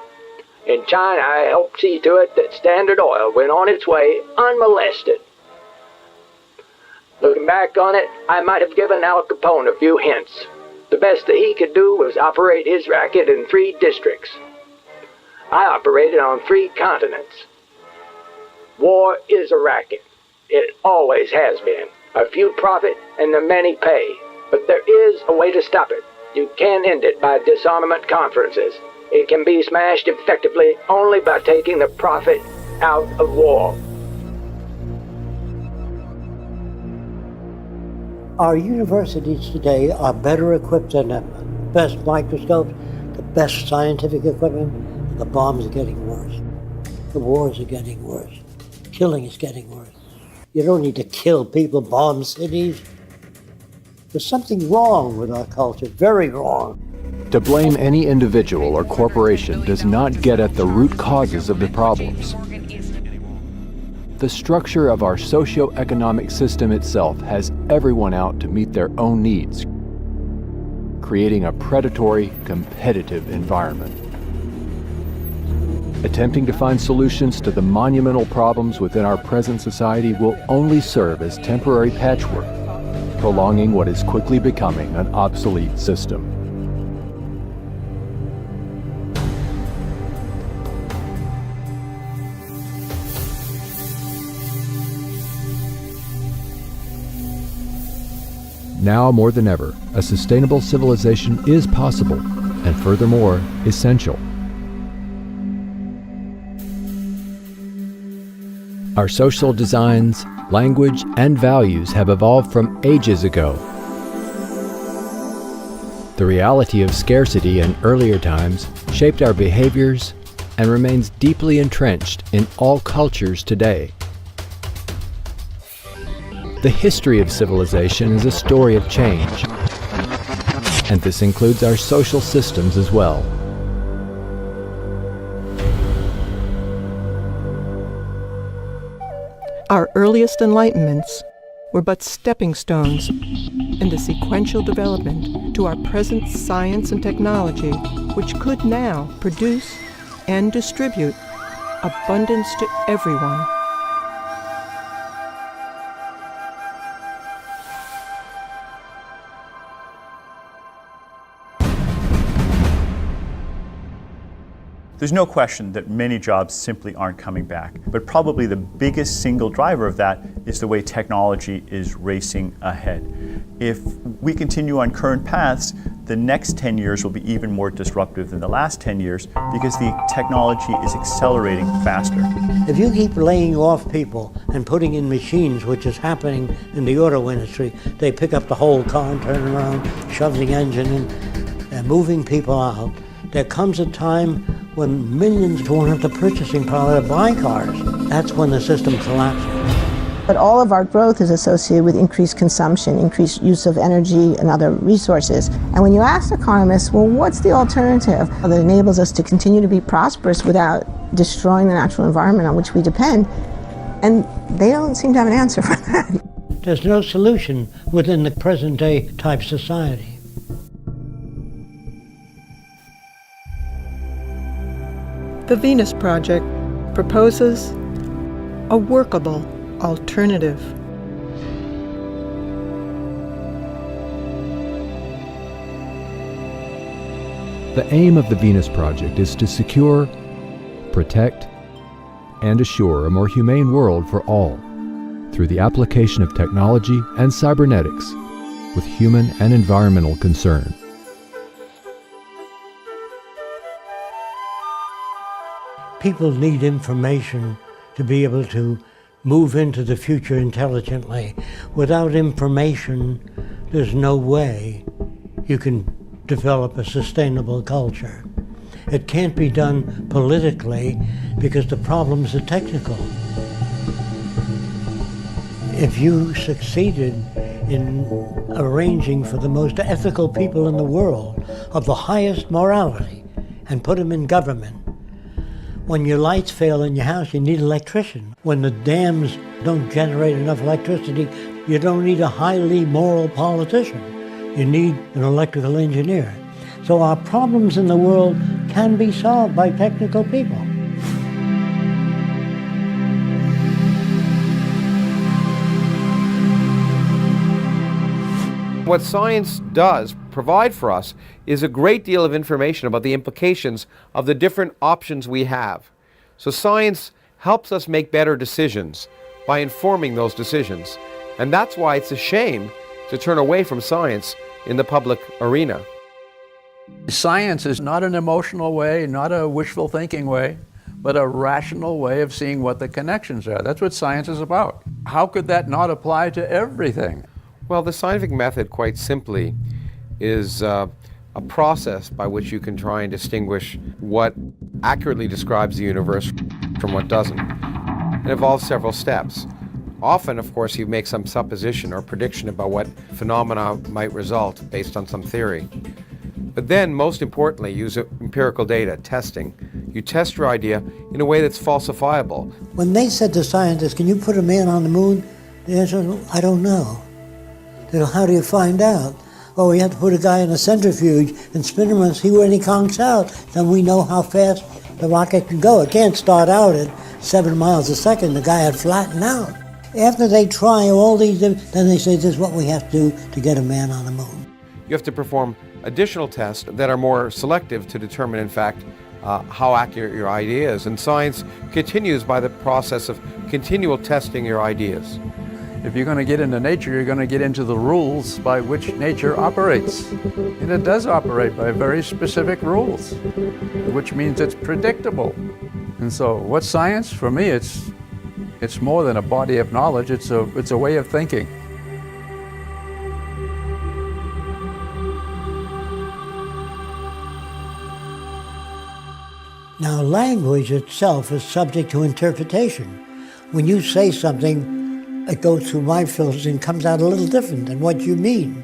In China, I helped see to it that Standard Oil went on its way unmolested. Looking back on it, I might have given Al Capone a few hints. The best that he could do was operate his racket in 3 districts. I operated on 3 continents. War is a racket. It always has been. A few profit and the many pay. But there is a way to stop it. You can end it by disarmament conferences. It can be smashed effectively only by taking the profit out of war. Our universities today are better equipped than ever. Best microscopes, the best scientific equipment. The bombs are getting worse. The wars are getting worse. Killing is getting worse. You don't need to kill people, bomb cities. There's something wrong with our culture, very wrong. To blame any individual or corporation does not get at the root causes of the problems. The structure of our socio-economic system itself has everyone out to meet their own needs, creating a predatory, competitive environment. Attempting to find solutions to the monumental problems within our present society will only serve as temporary patchwork, prolonging what is quickly becoming an obsolete system. Now more than ever, a sustainable civilization is possible, and furthermore, essential. Our social designs, language, and values have evolved from ages ago. The reality of scarcity in earlier times shaped our behaviors and remains deeply entrenched in all cultures today. The history of civilization is a story of change, and this includes our social systems as well. Our earliest enlightenments were but stepping stones in the sequential development to our present science and technology, which could now produce and distribute abundance to everyone. There's no question that many jobs simply aren't coming back, but probably the biggest single driver of that is the way technology is racing ahead. If we continue on current paths, the next 10 years will be even more disruptive than the last 10 years because the technology is accelerating faster. If you keep laying off people and putting in machines, which is happening in the auto industry, they pick up the whole car and turn around, shove the engine in, and moving people out. There comes a time when millions won't have the purchasing power to buy cars. That's when the system collapses. But all of our growth is associated with increased consumption, increased use of energy and other resources. And when you ask economists, well, what's the alternative that enables us to continue to be prosperous without destroying the natural environment on which we depend? And they don't seem to have an answer for that. There's no solution within the present day type society. The Venus Project proposes a workable alternative. The aim of the Venus Project is to secure, protect, and assure a more humane world for all through the application of technology and cybernetics with human and environmental concern. People need information to be able to move into the future intelligently. Without information, there's no way you can develop a sustainable culture. It can't be done politically because the problems are technical. If you succeeded in arranging for the most ethical people in the world of the highest morality and put them in government, when your lights fail in your house, you need an electrician. When the dams don't generate enough electricity, you don't need a highly moral politician. You need an electrical engineer. So our problems in the world can be solved by technical people. What science does provide for us is a great deal of information about the implications of the different options we have. So science helps us make better decisions by informing those decisions. And that's why it's a shame to turn away from science in the public arena. Science is not an emotional way, not a wishful thinking way, but a rational way of seeing what the connections are. That's what science is about. How could that not apply to everything? Well, the scientific method, quite simply, is a process by which you can try and distinguish what accurately describes the universe from what doesn't. It involves several steps. Often, of course, you make some supposition or prediction about what phenomena might result based on some theory. But then, most importantly, use empirical data, testing. You test your idea in a way that's falsifiable. When they said to scientists, can you put a man on the moon? The answer was, I don't know. They go, how do you find out? Well, we have to put a guy in a centrifuge and spin him and see when he conks out. Then we know how fast the rocket can go. It can't start out at 7 miles a second. The guy had flattened out. After they try all these, then they say, this is what we have to do to get a man on the moon. You have to perform additional tests that are more selective to determine, in fact, how accurate your idea is. And science continues by the process of continual testing your ideas. If you're going to get into nature, you're going to get into the rules by which nature operates. And it does operate by very specific rules, which means it's predictable. And so what's science? For me, it's more than a body of knowledge. It's a way of thinking. Now, language itself is subject to interpretation. When you say something, it goes through my filters and comes out a little different than what you mean.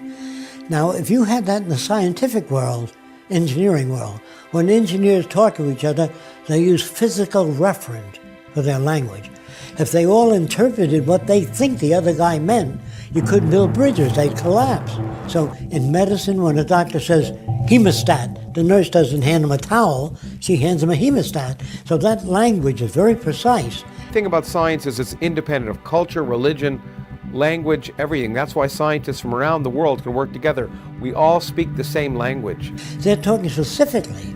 Now, if you had that in the scientific world, engineering world, when engineers talk to each other, they use physical reference for their language. If they all interpreted what they think the other guy meant, you couldn't build bridges, they'd collapse. So in medicine, when a doctor says hemostat, the nurse doesn't hand him a towel, she hands him a hemostat. So that language is very precise. The thing about science is it's independent of culture, religion, language, everything. That's why scientists from around the world can work together. We all speak the same language. They're talking specifically.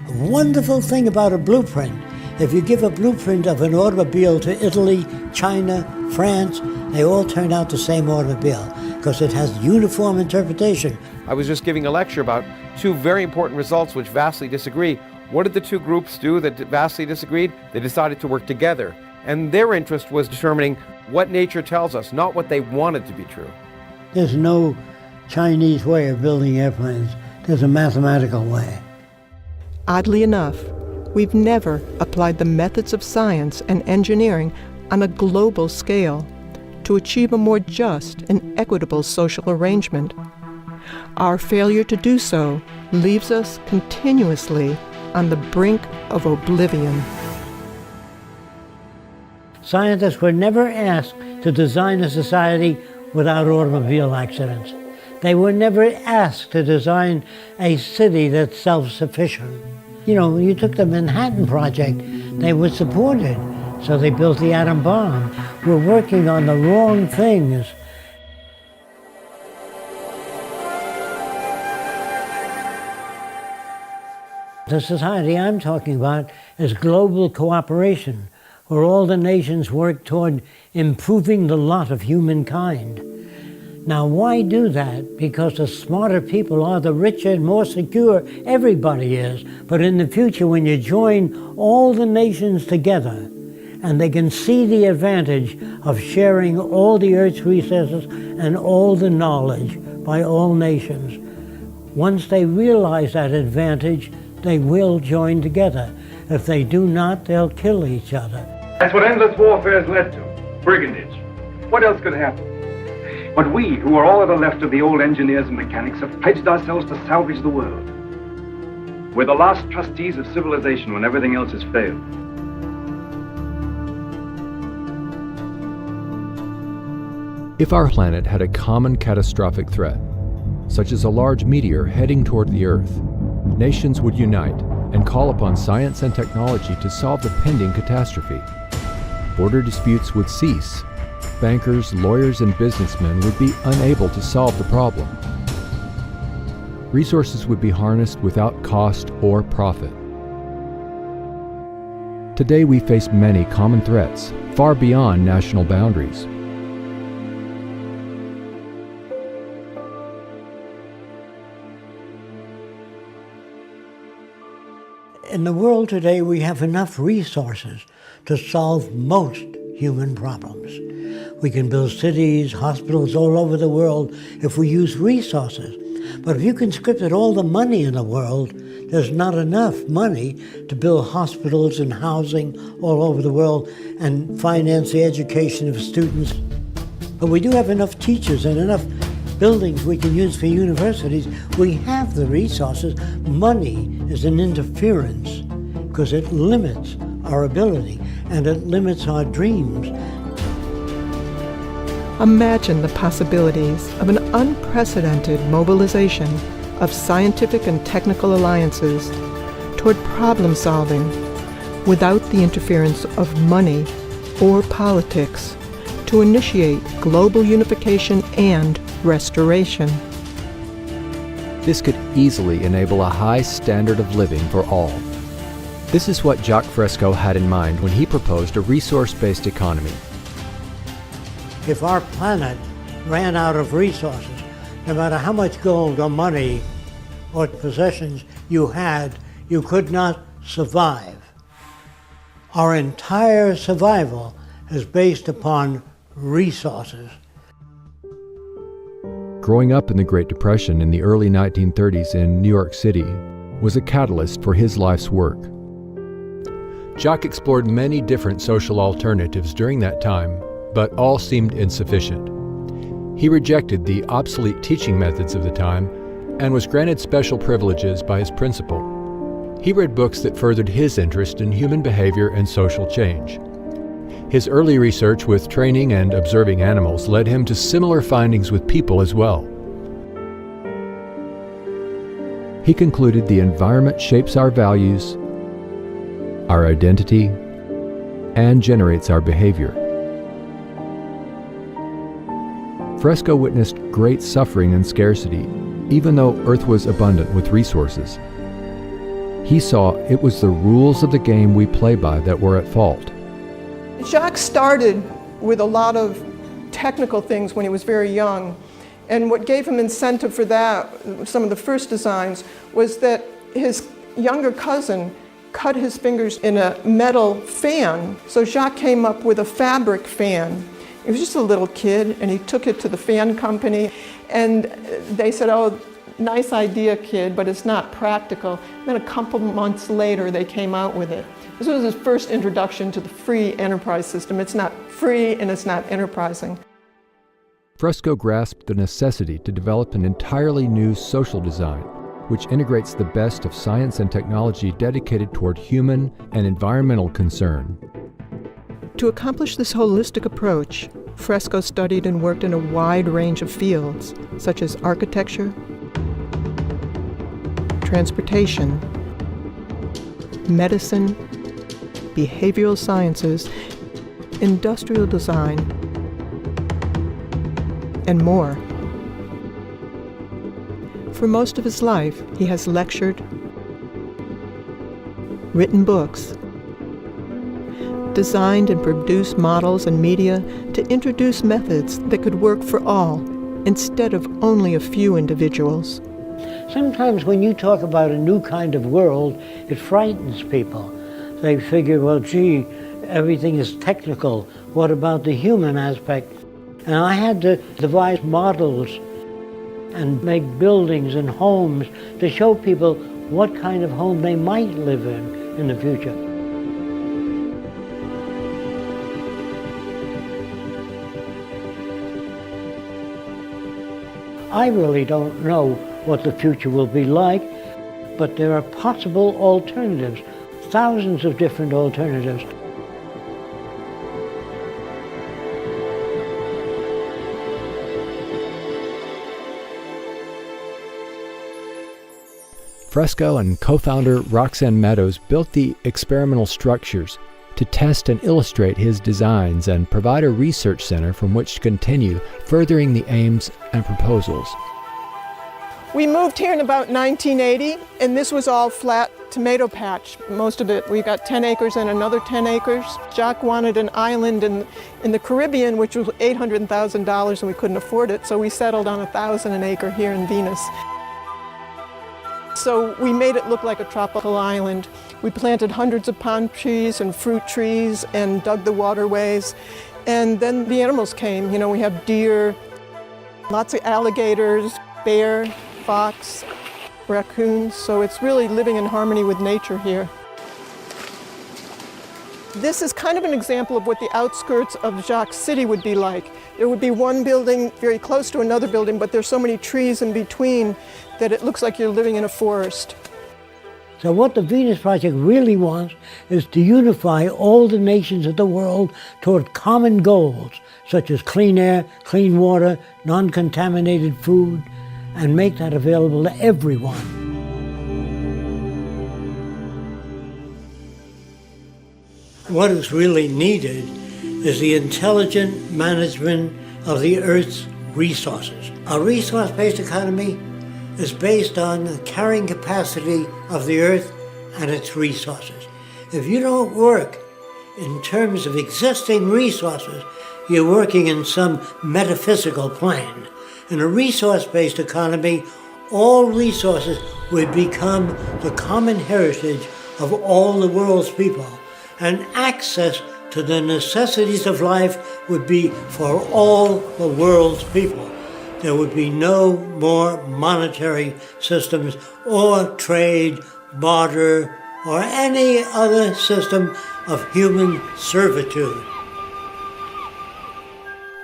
A wonderful thing about a blueprint, if you give a blueprint of an automobile to Italy, China, France, they all turn out the same automobile because it has uniform interpretation. I was just giving a lecture about two very important results which vastly disagree. What did the two groups do that vastly disagreed? They decided to work together. And their interest was determining what nature tells us, not what they wanted to be true. There's no Chinese way of building airplanes. There's a mathematical way. Oddly enough, we've never applied the methods of science and engineering on a global scale to achieve a more just and equitable social arrangement. Our failure to do so leaves us continuously on the brink of oblivion. Scientists were never asked to design a society without automobile accidents. They were never asked to design a city that's self-sufficient. You know, when you took the Manhattan Project, they were supported, so they built the atom bomb. We're working on the wrong things. The society I'm talking about is global cooperation, where all the nations work toward improving the lot of humankind. Now, why do that? Because the smarter people are, the richer and more secure everybody is. But in the future, when you join all the nations together, and they can see the advantage of sharing all the Earth's resources and all the knowledge by all nations, once they realize that advantage, they will join together. If they do not, they'll kill each other. That's what endless warfare has led to. Brigandage. What else could happen? But we, who are all that are left of the old engineers and mechanics, have pledged ourselves to salvage the world. We're the last trustees of civilization when everything else has failed. If our planet had a common catastrophic threat, such as a large meteor heading toward the Earth, nations would unite and call upon science and technology to solve the pending catastrophe. Border disputes would cease. Bankers, lawyers, and businessmen would be unable to solve the problem. Resources would be harnessed without cost or profit. Today we face many common threats, far beyond national boundaries. In the world today, we have enough resources to solve most human problems. We can build cities, hospitals all over the world if we use resources. But if you conscripted all the money in the world, there's not enough money to build hospitals and housing all over the world and finance the education of students. But we do have enough teachers and enough buildings we can use for universities. We have the resources. Money is an interference because it limits our ability and it limits our dreams. Imagine the possibilities of an unprecedented mobilization of scientific and technical alliances toward problem solving without the interference of money or politics to initiate global unification and restoration. This could easily enable a high standard of living for all. This is what Jacques Fresco had in mind when he proposed a resource-based economy. If our planet ran out of resources, no matter how much gold or money or possessions you had, you could not survive. Our entire survival is based upon resources. Growing up in the Great Depression in the early 1930s in New York City was a catalyst for his life's work. Jacques explored many different social alternatives during that time, but all seemed insufficient. He rejected the obsolete teaching methods of the time and was granted special privileges by his principal. He read books that furthered his interest in human behavior and social change. His early research with training and observing animals led him to similar findings with people as well. He concluded the environment shapes our values, our identity, and generates our behavior. Fresco witnessed great suffering and scarcity, even though Earth was abundant with resources. He saw it was the rules of the game we play by that were at fault. Jacques started with a lot of technical things when he was very young, and what gave him incentive for that, some of the first designs, was that his younger cousin cut his fingers in a metal fan, so Jacques came up with a fabric fan. He was just a little kid, and he took it to the fan company, and they said, "Oh, nice idea, kid, but it's not practical." And then a couple months later, they came out with it. This was his first introduction to the free enterprise system. It's not free and it's not enterprising. Fresco grasped the necessity to develop an entirely new social design, which integrates the best of science and technology dedicated toward human and environmental concern. To accomplish this holistic approach, Fresco studied and worked in a wide range of fields, such as architecture, transportation, medicine, behavioral sciences, industrial design, and more. For most of his life, he has lectured, written books, designed and produced models and media to introduce methods that could work for all instead of only a few individuals. Sometimes when you talk about a new kind of world, it frightens people. They figure, well, gee, everything is technical. What about the human aspect? And I had to devise models and make buildings and homes to show people what kind of home they might live in the future. I really don't know what the future will be like, but there are possible alternatives, thousands of different alternatives. Fresco and co-founder Roxanne Meadows built the experimental structures to test and illustrate his designs and provide a research center from which to continue furthering the aims and proposals. We moved here in about 1980, and this was all flat tomato patch, most of it. We got 10 acres and another 10 acres. Jacques wanted an island in the Caribbean, which was $800,000, and we couldn't afford it, so we settled on 1,000 an acre here in Venus. So we made it look like a tropical island. We planted hundreds of palm trees and fruit trees and dug the waterways. And then the animals came. You know, we have deer, lots of alligators, bear, fox, raccoons. So it's really living in harmony with nature here. This is kind of an example of what the outskirts of Jacques City would be like. There would be one building very close to another building, but there's so many trees in between that it looks like you're living in a forest. So what the Venus Project really wants is to unify all the nations of the world toward common goals, such as clean air, clean water, non-contaminated food, and make that available to everyone. What is really needed is the intelligent management of the Earth's resources. A resource-based economy is based on the carrying capacity of the Earth and its resources. If you don't work in terms of existing resources, you're working in some metaphysical plane. In a resource-based economy, all resources would become the common heritage of all the world's people, and access to the necessities of life would be for all the world's people. There would be no more monetary systems or trade, barter, or any other system of human servitude.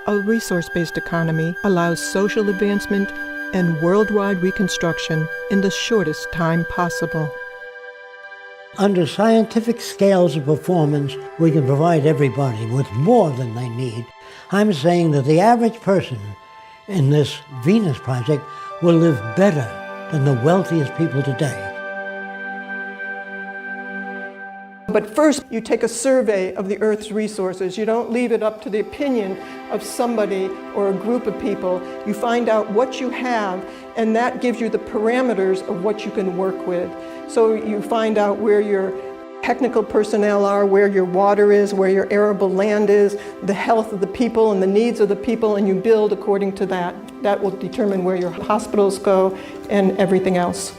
A resource-based economy allows social advancement and worldwide reconstruction in the shortest time possible. Under scientific scales of performance, we can provide everybody with more than they need. I'm saying that the average person in this Venus Project will live better than the wealthiest people today. But first, you take a survey of the Earth's resources. You don't leave it up to the opinion of somebody or a group of people. You find out what you have, and that gives you the parameters of what you can work with. So you find out where your technical personnel are, where your water is, where your arable land is, the health of the people and the needs of the people, and you build according to that. That will determine where your hospitals go and everything else.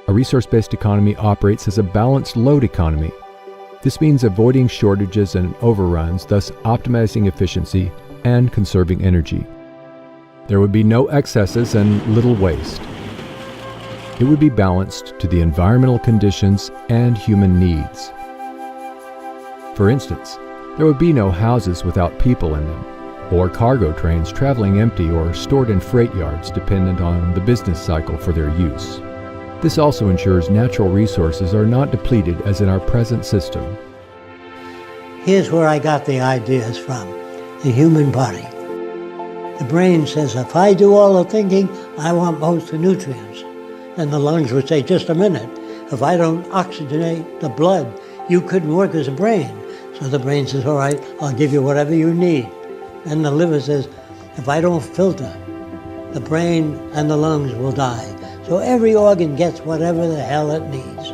A resource-based economy operates as a balanced load economy. This means avoiding shortages and overruns, thus optimizing efficiency and conserving energy. There would be no excesses and little waste. It would be balanced to the environmental conditions and human needs. For instance, there would be no houses without people in them, or cargo trains traveling empty or stored in freight yards dependent on the business cycle for their use. This also ensures natural resources are not depleted as in our present system. Here's where I got the ideas from: the human body. The brain says, if I do all the thinking, I want most of the nutrients. And the lungs would say, just a minute, if I don't oxygenate the blood, you couldn't work as a brain. So the brain says, all right, I'll give you whatever you need. And the liver says, if I don't filter, the brain and the lungs will die. So every organ gets whatever the hell it needs.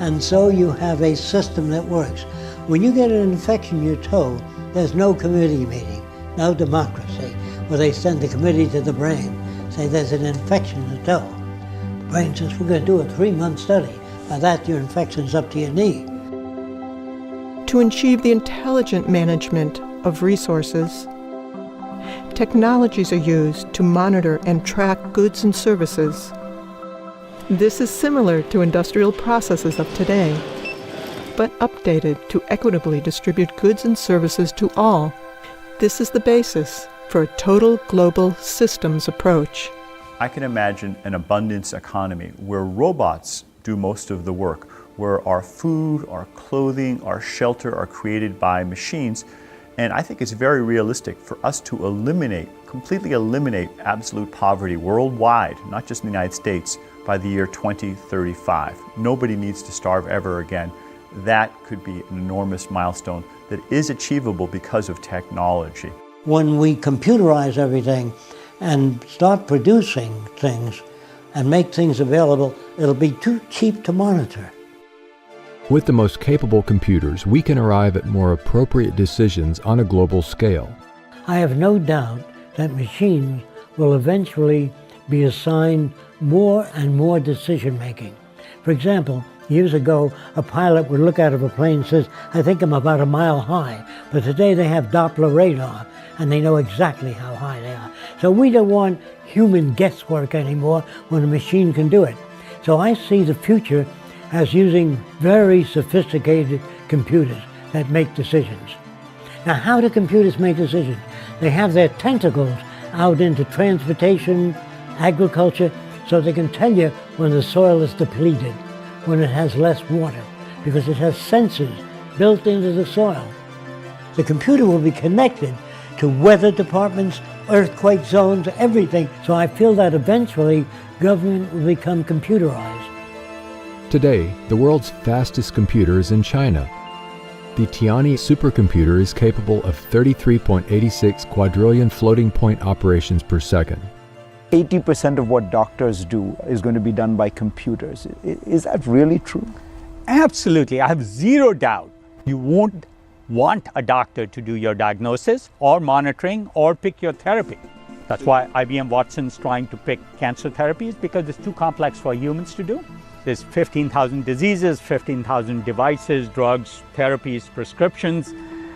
And so you have a system that works. When you get an infection in your toe, there's no committee meeting, no democracy, where they send the committee to the brain, say there's an infection in the toe. The brain says, we're going to do a 3-month study. By that, your infection's up to your knee. To achieve the intelligent management of resources, technologies are used to monitor and track goods and services. This is similar to industrial processes of today, but updated to equitably distribute goods and services to all. This is the basis for a total global systems approach. I can imagine an abundance economy where robots do most of the work, where our food, our clothing, our shelter are created by machines. And I think it's very realistic for us to completely eliminate absolute poverty worldwide, not just in the United States, by the year 2035. Nobody needs to starve ever again. That could be an enormous milestone that is achievable because of technology. When we computerize everything and start producing things and make things available, it'll be too cheap to monitor. With the most capable computers, we can arrive at more appropriate decisions on a global scale. I have no doubt that machines will eventually be assigned more and more decision-making. For example, years ago, a pilot would look out of a plane and says, I think I'm about a mile high. But today they have Doppler radar, and they know exactly how high they are. So we don't want human guesswork anymore when a machine can do it. So I see the future as using very sophisticated computers that make decisions. Now, how do computers make decisions? They have their tentacles out into transportation, agriculture, so they can tell you when the soil is depleted, when it has less water, because it has sensors built into the soil. The computer will be connected to weather departments, earthquake zones, everything. So I feel that eventually government will become computerized. Today, the world's fastest computer is in China. The Tianyi supercomputer is capable of 33.86 quadrillion floating point operations per second. 80% of what doctors do is going to be done by computers. Is that really true? Absolutely. I have zero doubt. You won't want a doctor to do your diagnosis or monitoring or pick your therapy. That's why IBM Watson's trying to pick cancer therapies, because it's too complex for humans to do. There's 15,000 diseases, 15,000 devices, drugs, therapies, prescriptions.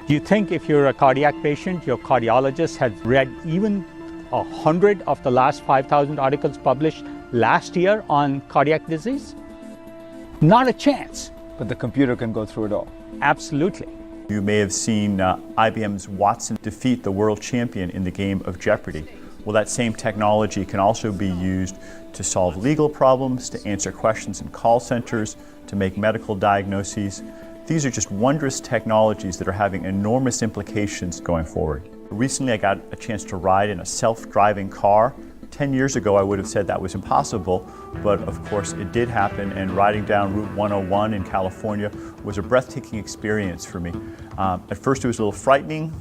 Do you think if you're a cardiac patient, your cardiologist has read even 100 of the last 5,000 articles published last year on cardiac disease? Not a chance. But the computer can go through it all. Absolutely. You may have seen IBM's Watson defeat the world champion in the game of Jeopardy. Well, that same technology can also be used to solve legal problems, to answer questions in call centers, to make medical diagnoses. These are just wondrous technologies that are having enormous implications going forward. Recently, I got a chance to ride in a self-driving car. 10 years ago, I would have said that was impossible, but of course it did happen, and riding down Route 101 in California was a breathtaking experience for me. At first it was a little frightening,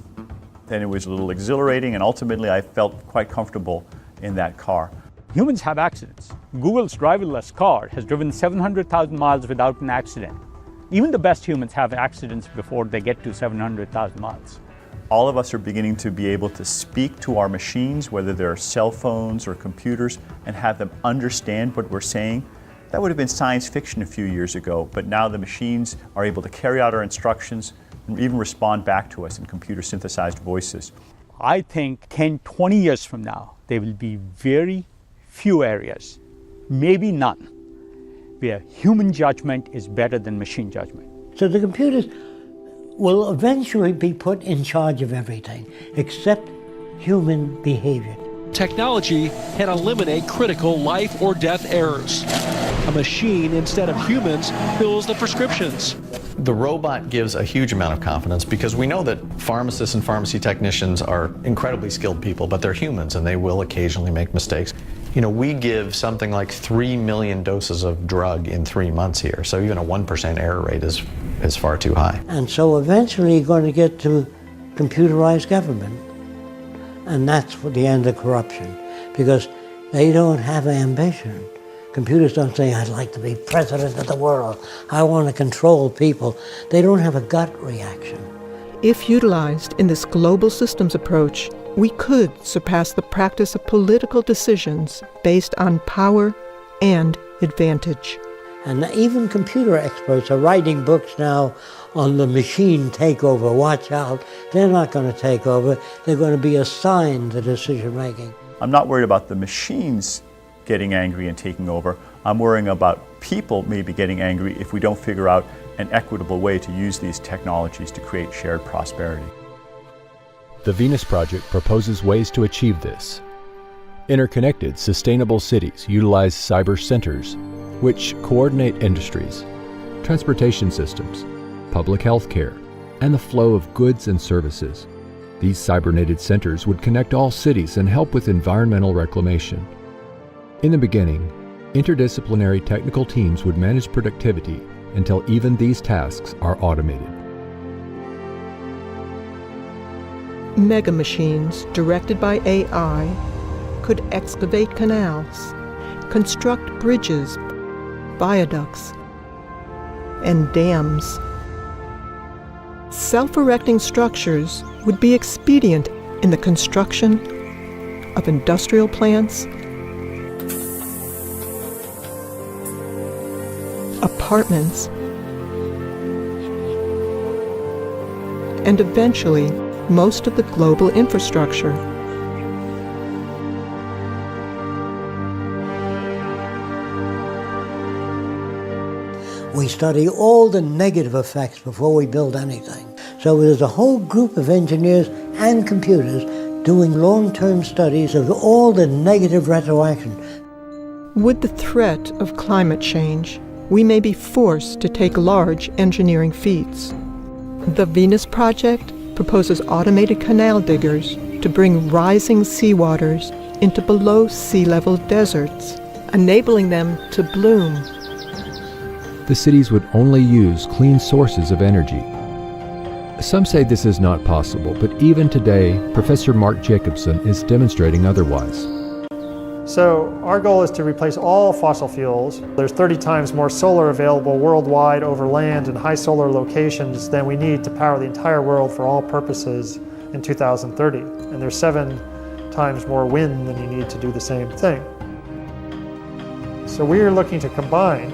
then it was a little exhilarating, and ultimately I felt quite comfortable in that car. Humans have accidents. Google's driverless car has driven 700,000 miles without an accident. Even the best humans have accidents before they get to 700,000 miles. All of us are beginning to be able to speak to our machines, whether they're cell phones or computers, and have them understand what we're saying. That would have been science fiction a few years ago, but now the machines are able to carry out our instructions and even respond back to us in computer-synthesized voices. I think 10, 20 years from now, there will be very few areas, maybe none, where human judgment is better than machine judgment. So the computers will eventually be put in charge of everything except human behavior. Technology can eliminate critical life or death errors. A machine, instead of humans, fills the prescriptions. The robot gives a huge amount of confidence because we know that pharmacists and pharmacy technicians are incredibly skilled people, but they're humans and they will occasionally make mistakes. You know, we give something like 3 million doses of drug in 3 months here, so even a 1% error rate is far too high. And so eventually you're going to get to computerized government. And that's the end of corruption, because they don't have ambition. Computers don't say, I'd like to be president of the world. I want to control people. They don't have a gut reaction. If utilized in this global systems approach, we could surpass the practice of political decisions based on power and advantage. And even computer experts are writing books now on the machine takeover. Watch out. They're not going to take over. They're going to be assigned the decision making. I'm not worried about the machines getting angry and taking over. I'm worrying about people maybe getting angry if we don't figure out an equitable way to use these technologies to create shared prosperity. The Venus Project proposes ways to achieve this. Interconnected, sustainable cities utilize cyber centers, which coordinate industries, transportation systems, public health care, and the flow of goods and services. These cybernated centers would connect all cities and help with environmental reclamation. In the beginning, interdisciplinary technical teams would manage productivity until even these tasks are automated. Mega machines directed by AI could excavate canals, construct bridges, viaducts, and dams. Self-erecting structures would be expedient in the construction of industrial plants, apartments, and eventually most of the global infrastructure. We study all the negative effects before we build anything. So there's a whole group of engineers and computers doing long-term studies of all the negative retroaction. With the threat of climate change, we may be forced to take large engineering feats. The Venus Project proposes automated canal diggers to bring rising seawaters into below sea level deserts, enabling them to bloom. The cities would only use clean sources of energy. Some say this is not possible, but even today, Professor Mark Jacobson is demonstrating otherwise. So our goal is to replace all fossil fuels. There's 30 times more solar available worldwide over land in high solar locations than we need to power the entire world for all purposes in 2030. And there's 7 times more wind than you need to do the same thing. So we are looking to combine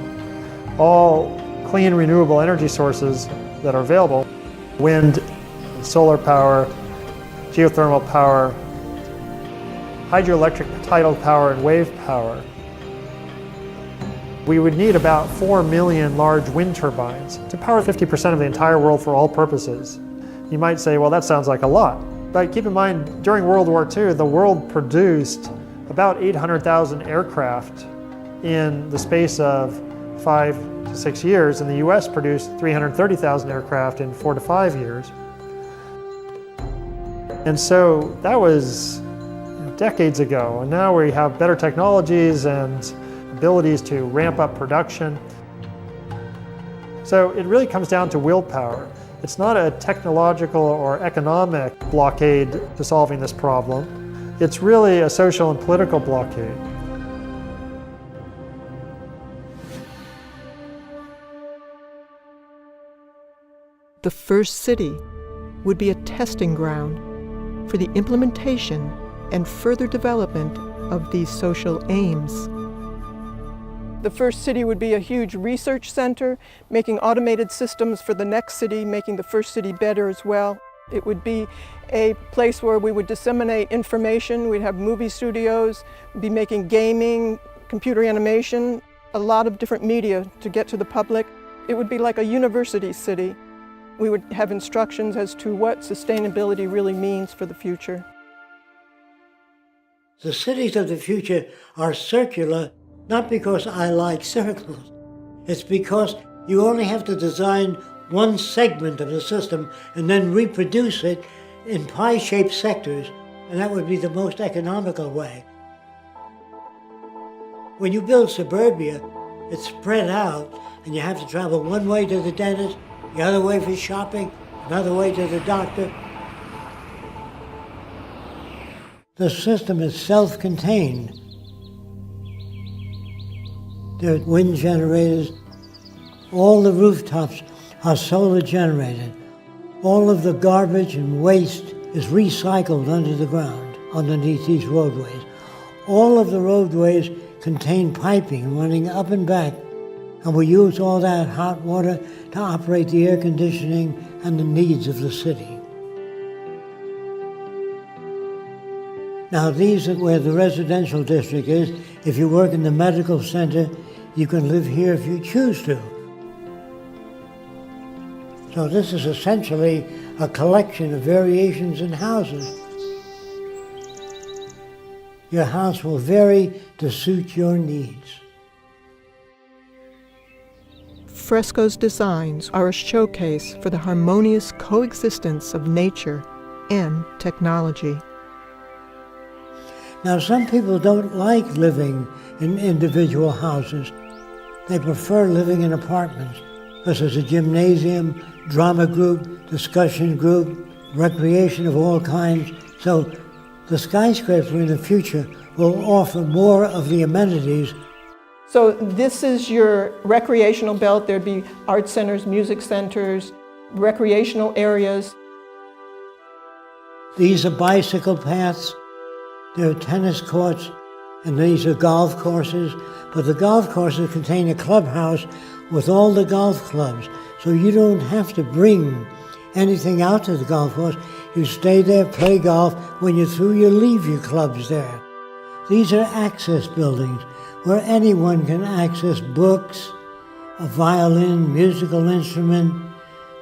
all clean renewable energy sources that are available: wind, solar power, geothermal power, hydroelectric tidal power, and wave power. We would need about 4 million large wind turbines to power 50% of the entire world for all purposes. You might say, well, that sounds like a lot. But keep in mind, during World War II, the world produced about 800,000 aircraft in the space of 5 to 6 years, and the US produced 330,000 aircraft in 4 to 5 years. And so that was decades ago, and now we have better technologies and abilities to ramp up production. So it really comes down to willpower. It's not a technological or economic blockade to solving this problem. It's really a social and political blockade. The first city would be a testing ground for the implementation and further development of these social aims. The first city would be a huge research center, making automated systems for the next city, making the first city better as well. It would be a place where we would disseminate information. We'd have movie studios, we'd be making gaming, computer animation, a lot of different media to get to the public. It would be like a university city. We would have instructions as to what sustainability really means for the future. The cities of the future are circular, not because I like circles. It's because you only have to design one segment of the system and then reproduce it in pie-shaped sectors, and that would be the most economical way. When you build suburbia, it's spread out, and you have to travel one way to the dentist, the other way for shopping, another way to the doctor. The system is self-contained. There are wind generators. All the rooftops are solar generated. All of the garbage and waste is recycled under the ground, underneath these roadways. All of the roadways contain piping running up and back, and we use all that hot water to operate the air conditioning and the needs of the city. Now these are where the residential district is. If you work in the medical center, you can live here if you choose to. So this is essentially a collection of variations in houses. Your house will vary to suit your needs. Fresco's designs are a showcase for the harmonious coexistence of nature and technology. Now, some people don't like living in individual houses. They prefer living in apartments because there's a gymnasium, drama group, discussion group, recreation of all kinds. So the skyscraper in the future will offer more of the amenities. So this is your recreational belt. There'd be art centers, music centers, recreational areas. These are bicycle paths. There are tennis courts, and these are golf courses. But the golf courses contain a clubhouse with all the golf clubs. So you don't have to bring anything out to the golf course. You stay there, play golf. When you're through, you leave your clubs there. These are access buildings where anyone can access books, a violin, musical instrument.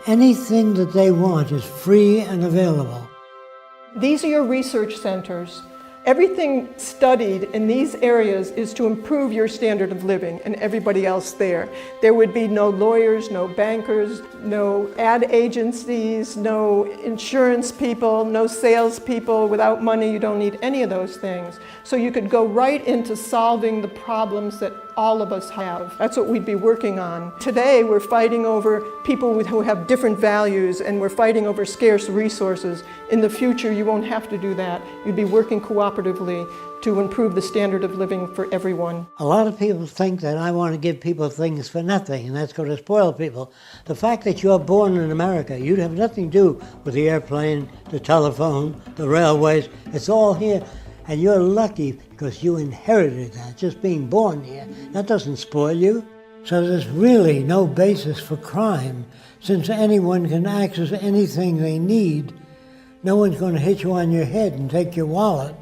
Anything that they want is free and available. These are your research centers. Everything studied in these areas is to improve your standard of living and everybody else there. There would be no lawyers, no bankers, no ad agencies, no insurance people, no salespeople. Without money, you don't need any of those things. So you could go right into solving the problems that all of us have. That's what we'd be working on. Today, we're fighting over people who have different values, and we're fighting over scarce resources. In the future, you won't have to do that. You'd be working cooperatively to improve the standard of living for everyone. A lot of people think that I want to give people things for nothing, and that's going to spoil people. The fact that you're born in America, you'd have nothing to do with the airplane, the telephone, the railways. It's all here. And you're lucky because you inherited that, just being born here. That doesn't spoil you. So there's really no basis for crime. Since anyone can access anything they need, no one's going to hit you on your head and take your wallet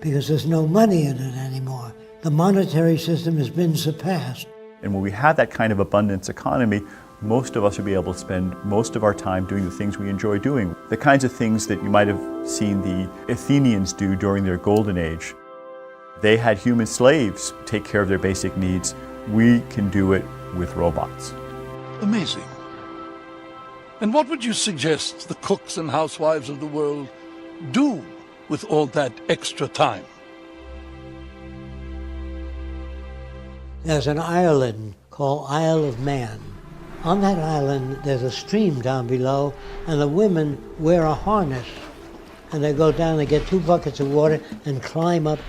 because there's no money in it anymore. The monetary system has been surpassed. And when we have that kind of abundance economy, most of us will be able to spend most of our time doing the things we enjoy doing. The kinds of things that you might have seen the Athenians do during their golden age. They had human slaves take care of their basic needs. We can do it with robots. Amazing. And what would you suggest the cooks and housewives of the world do with all that extra time? There's an island called Isle of Man. On that island, there's a stream down below, and the women wear a harness. And they go down and get 2 buckets of water and climb up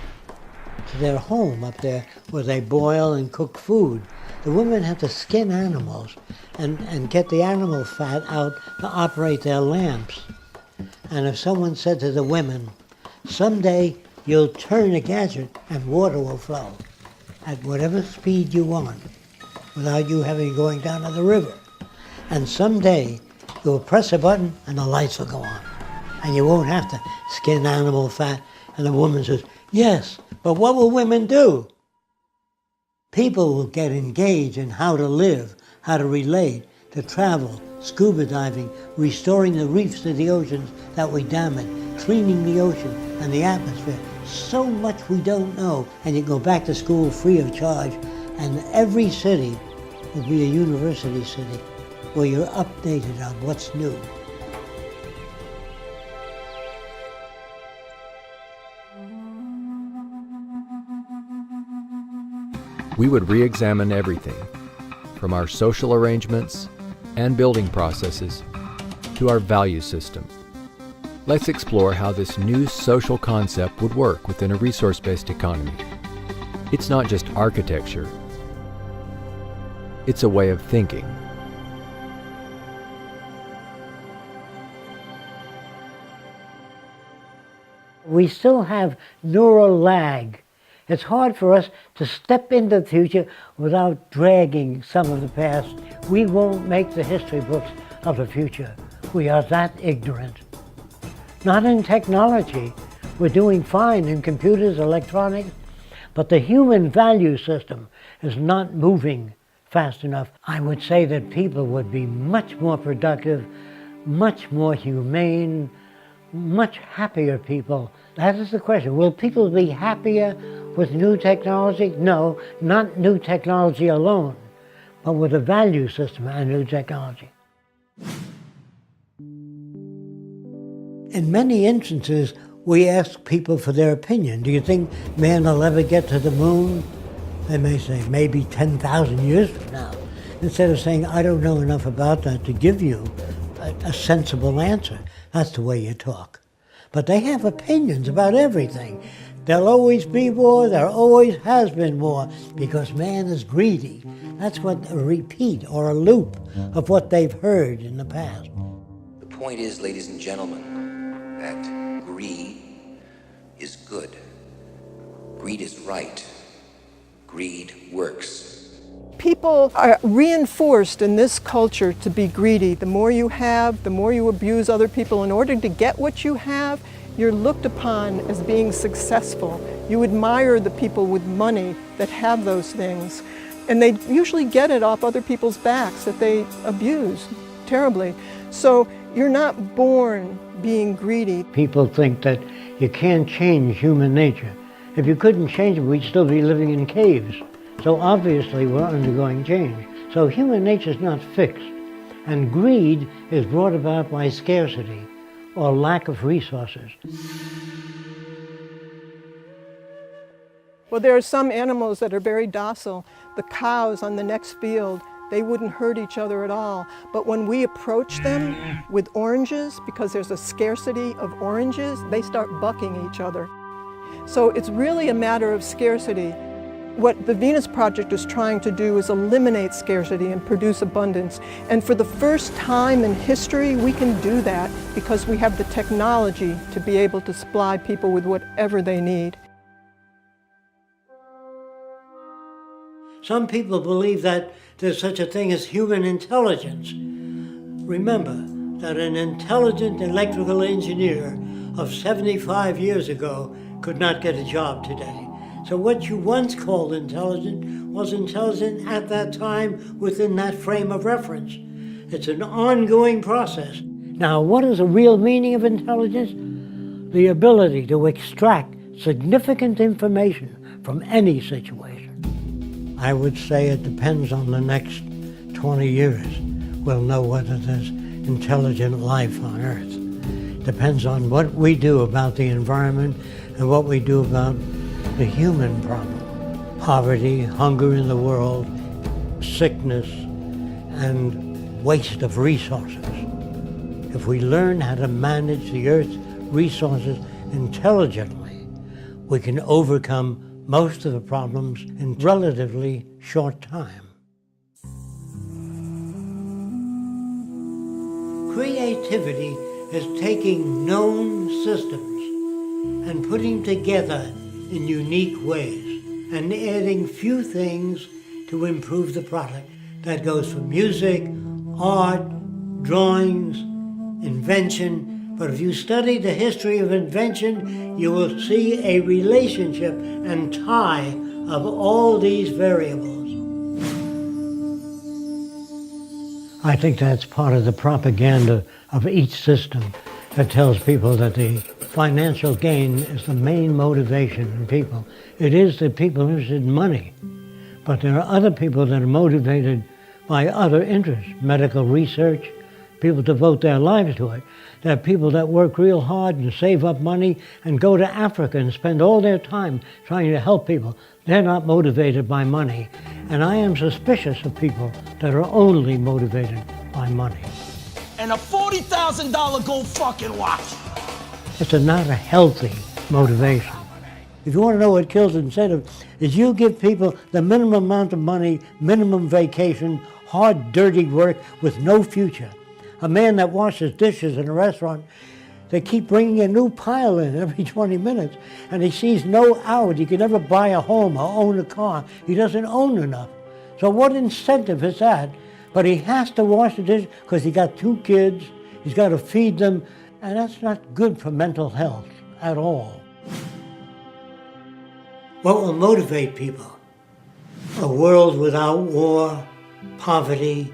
to their home up there where they boil and cook food. The women have to skin animals and get the animal fat out to operate their lamps. And if someone said to the women, someday you'll turn a gadget and water will flow at whatever speed you want, without you having going down to the river. And someday you'll press a button and the lights will go on. And you won't have to skin animal fat. And the woman says, yes, but what will women do? People will get engaged in how to live, how to relate, to travel, scuba diving, restoring the reefs of the oceans that we damage, cleaning the ocean and the atmosphere. So much we don't know. And you go back to school free of charge. And every city will be a university city where you're updated on what's new. We would re-examine everything, from our social arrangements and building processes to our value system. Let's explore how this new social concept would work within a resource-based economy. It's not just architecture, It's a way of thinking. We still have neural lag. It's hard for us to step into the future without dragging some of the past. We won't make the history books of the future. We are that ignorant. Not in technology. We're doing fine in computers, electronics, but the human value system is not moving fast enough. I would say that people would be much more productive, much more humane, much happier people. That is the question. Will people be happier with new technology? No, not new technology alone, but with a value system and new technology. In many instances, we ask people for their opinion. Do you think man will ever get to the moon? They may say, maybe 10,000 years from now. Instead of saying, I don't know enough about that to give you a sensible answer. That's the way you talk. But they have opinions about everything. There'll always be war, there always has been war, because man is greedy. That's what a repeat or a loop of what they've heard in the past. The point is, ladies and gentlemen, that greed is good. Greed is right. Greed works. People are reinforced in this culture to be greedy. The more you have, the more you abuse other people. In order to get what you have, you're looked upon as being successful. You admire the people with money that have those things. And they usually get it off other people's backs that they abuse terribly. So you're not born being greedy. People think that you can't change human nature. If you couldn't change it, we'd still be living in caves. So obviously we're undergoing change. So human nature is not fixed. And greed is brought about by scarcity or lack of resources. Well, there are some animals that are very docile. The cows on the next field, they wouldn't hurt each other at all. But when we approach them with oranges, because there's a scarcity of oranges, they start bucking each other. So it's really a matter of scarcity. What the Venus Project is trying to do is eliminate scarcity and produce abundance. And for the first time in history, we can do that because we have the technology to be able to supply people with whatever they need. Some people believe that there's such a thing as human intelligence. Remember that an intelligent electrical engineer of 75 years ago could not get a job today. So what you once called intelligent was intelligent at that time within that frame of reference. It's an ongoing process. Now, what is the real meaning of intelligence? The ability to extract significant information from any situation. I would say it depends on the next 20 years. We'll know whether there's intelligent life on Earth. Depends on what we do about the environment and what we do about the human problem. Poverty, hunger in the world, sickness, and waste of resources. If we learn how to manage the Earth's resources intelligently, we can overcome most of the problems in relatively short time. Creativity is taking known systems and putting together in unique ways and adding few things to improve the product. That goes for music, art, drawings, invention. But if you study the history of invention, you will see a relationship and tie of all these variables. I think that's part of the propaganda of each system that tells people that the financial gain is the main motivation in people. It is the people interested in money, but there are other people that are motivated by other interests, medical research. People devote their lives to it. There are people that work real hard and save up money and go to Africa and spend all their time trying to help people. They're not motivated by money. And I am suspicious of people that are only motivated by money. And a $40,000 gold fucking watch. It's not a healthy motivation. If you want to know what kills incentive, is you give people the minimum amount of money, minimum vacation, hard, dirty work with no future. A man that washes dishes in a restaurant, they keep bringing a new pile in every 20 minutes, and he sees no out. He can never buy a home or own a car. He doesn't own enough. So what incentive is that? But he has to wash the dishes because he got 2 kids, he's got to feed them, and that's not good for mental health at all. What will motivate people? A world without war, poverty,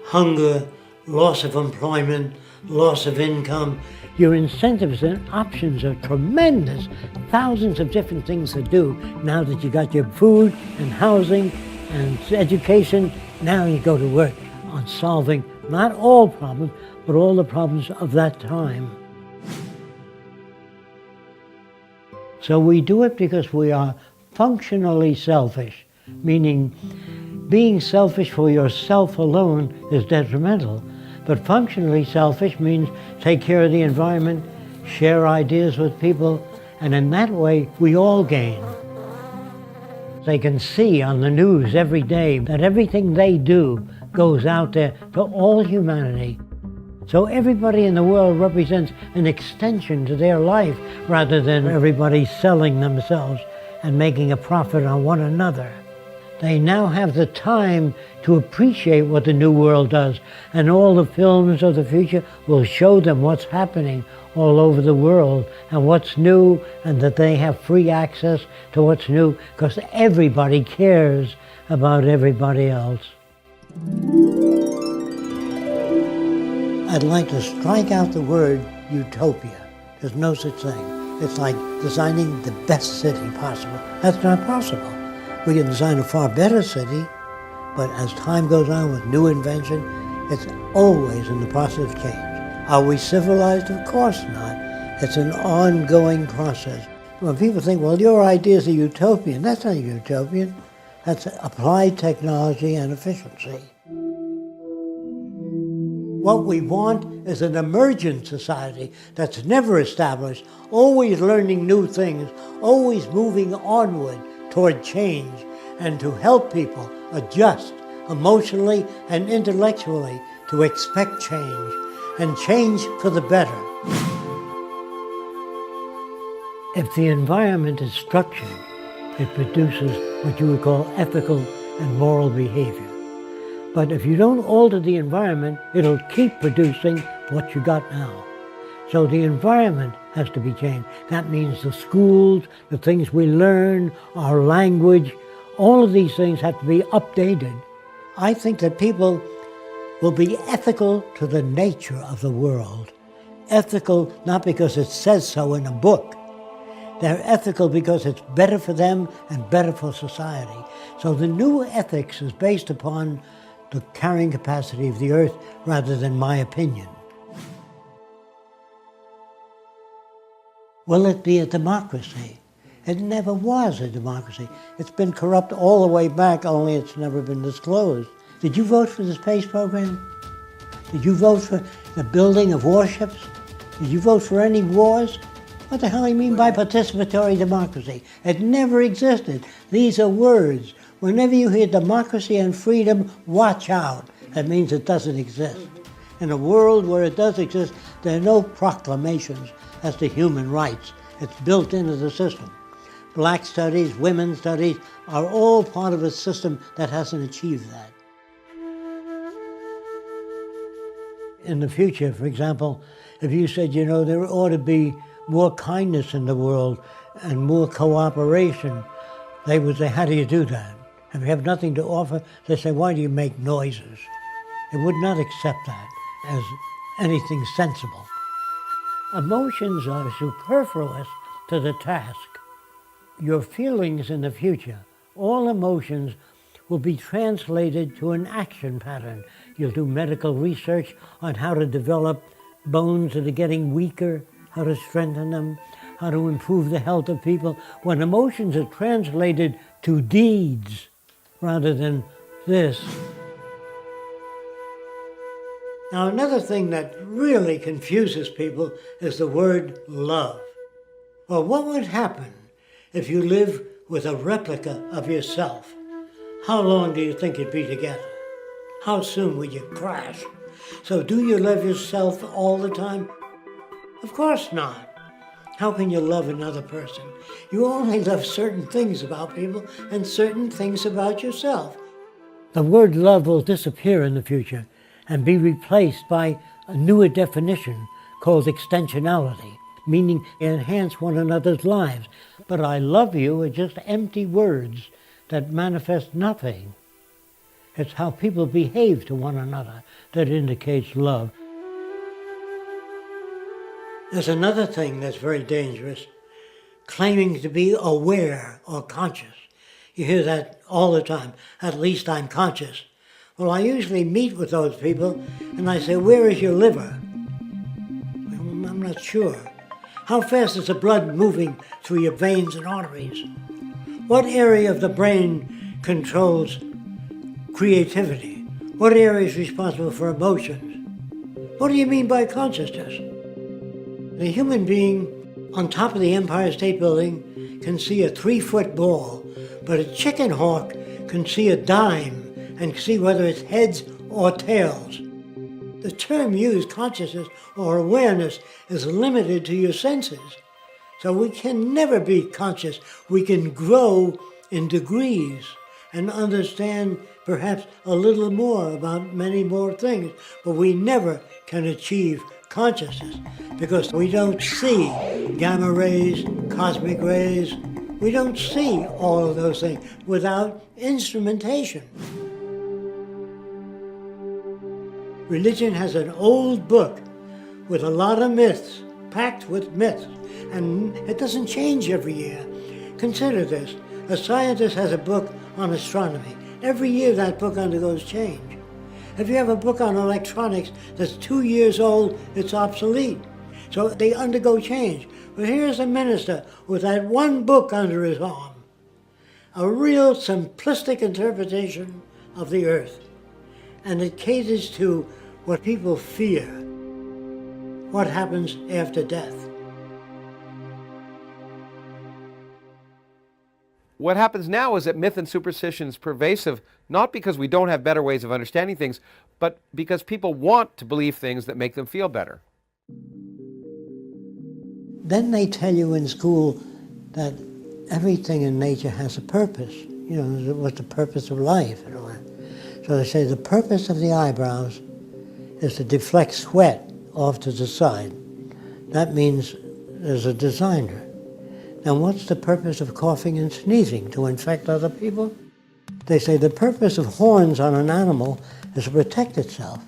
hunger, loss of employment, loss of income. Your incentives and options are tremendous. Thousands of different things to do now that you got your food and housing and education. Now you go to work on solving not all problems, but all the problems of that time. So we do it because we are functionally selfish, meaning being selfish for yourself alone is detrimental, but functionally selfish means take care of the environment, share ideas with people, and in that way we all gain. They can see on the news every day that everything they do goes out there to all humanity. So everybody in the world represents an extension to their life rather than everybody selling themselves and making a profit on one another. They now have the time to appreciate what the new world does, and all the films of the future will show them what's happening all over the world and what's new, and that they have free access to what's new because everybody cares about everybody else. I'd like to strike out the word utopia. There's no such thing. It's like designing the best city possible. That's not possible. We can design a far better city, but as time goes on with new invention, it's always in the process of change. Are we civilized? Of course not. It's an ongoing process. When people think, well, your ideas are utopian, that's not utopian. That's applied technology and efficiency. What we want is an emergent society that's never established, always learning new things, always moving onward toward change, and to help people adjust emotionally and intellectually to expect change, and change for the better. If the environment is structured, it produces what you would call ethical and moral behavior. But if you don't alter the environment, it'll keep producing what you got now. So the environment has to be changed. That means the schools, the things we learn, our language, all of these things have to be updated. I think that people will be ethical to the nature of the world. Ethical not because it says so in a book. They're ethical because it's better for them and better for society. So the new ethics is based upon the carrying capacity of the earth rather than my opinion. Will it be a democracy? It never was a democracy. It's been corrupt all the way back, only it's never been disclosed. Did you vote for the space program? Did you vote for the building of warships? Did you vote for any wars? What the hell do you mean by participatory democracy? It never existed. These are words. Whenever you hear democracy and freedom, watch out. That means it doesn't exist. In a world where it does exist, there are no proclamations as to human rights. It's built into the system. Black studies, women's studies are all part of a system that hasn't achieved that. In the future, for example, if you said, you know, there ought to be more kindness in the world and more cooperation, they would say, how do you do that? If you have nothing to offer, they say, why do you make noises? They would not accept that as anything sensible. Emotions are superfluous to the task. Your feelings in the future, all emotions, will be translated to an action pattern. You'll do medical research on how to develop bones that are getting weaker, how to strengthen them, how to improve the health of people. When emotions are translated to deeds rather than this. Now, another thing that really confuses people is the word love. Well, what would happen If you live with a replica of yourself, how long do you think you'd be together? How soon would you crash? So do you love yourself all the time? Of course not. How can you love another person? You only love certain things about people and certain things about yourself. The word love will disappear in the future and be replaced by a newer definition called extensionality, meaning enhance one another's lives. But I love you are just empty words that manifest nothing. It's how people behave to one another that indicates love. There's another thing that's very dangerous, claiming to be aware or conscious. You hear that all the time, at least I'm conscious. Well, I usually meet with those people and I say, where is your liver? I'm not sure. How fast is the blood moving through your veins and arteries? What area of the brain controls creativity? What area is responsible for emotions? What do you mean by consciousness? The human being on top of the Empire State Building can see a 3-foot ball, but a chicken hawk can see a dime and see whether it's heads or tails. The term used, consciousness or awareness, is limited to your senses. So we can never be conscious. We can grow in degrees and understand perhaps a little more about many more things, but we never can achieve consciousness because we don't see gamma rays, cosmic rays. We don't see all of those things without instrumentation. Religion has an old book with a lot of myths, packed with myths, and it doesn't change every year. Consider this. A scientist has a book on astronomy. Every year that book undergoes change. If you have a book on electronics that's 2 years old, it's obsolete. So they undergo change. But here's a minister with that one book under his arm. A real simplistic interpretation of the earth. And it caters to what people fear. What happens after death? What happens now is that myth and superstition is pervasive, not because we don't have better ways of understanding things, but because people want to believe things that make them feel better. Then they tell you in school that everything in nature has a purpose. You know, what's the purpose of life and all that. So they say the purpose of the eyebrows is to deflect sweat off to the side. That means there's a designer. Now what's the purpose of coughing and sneezing? To infect other people? They say the purpose of horns on an animal is to protect itself.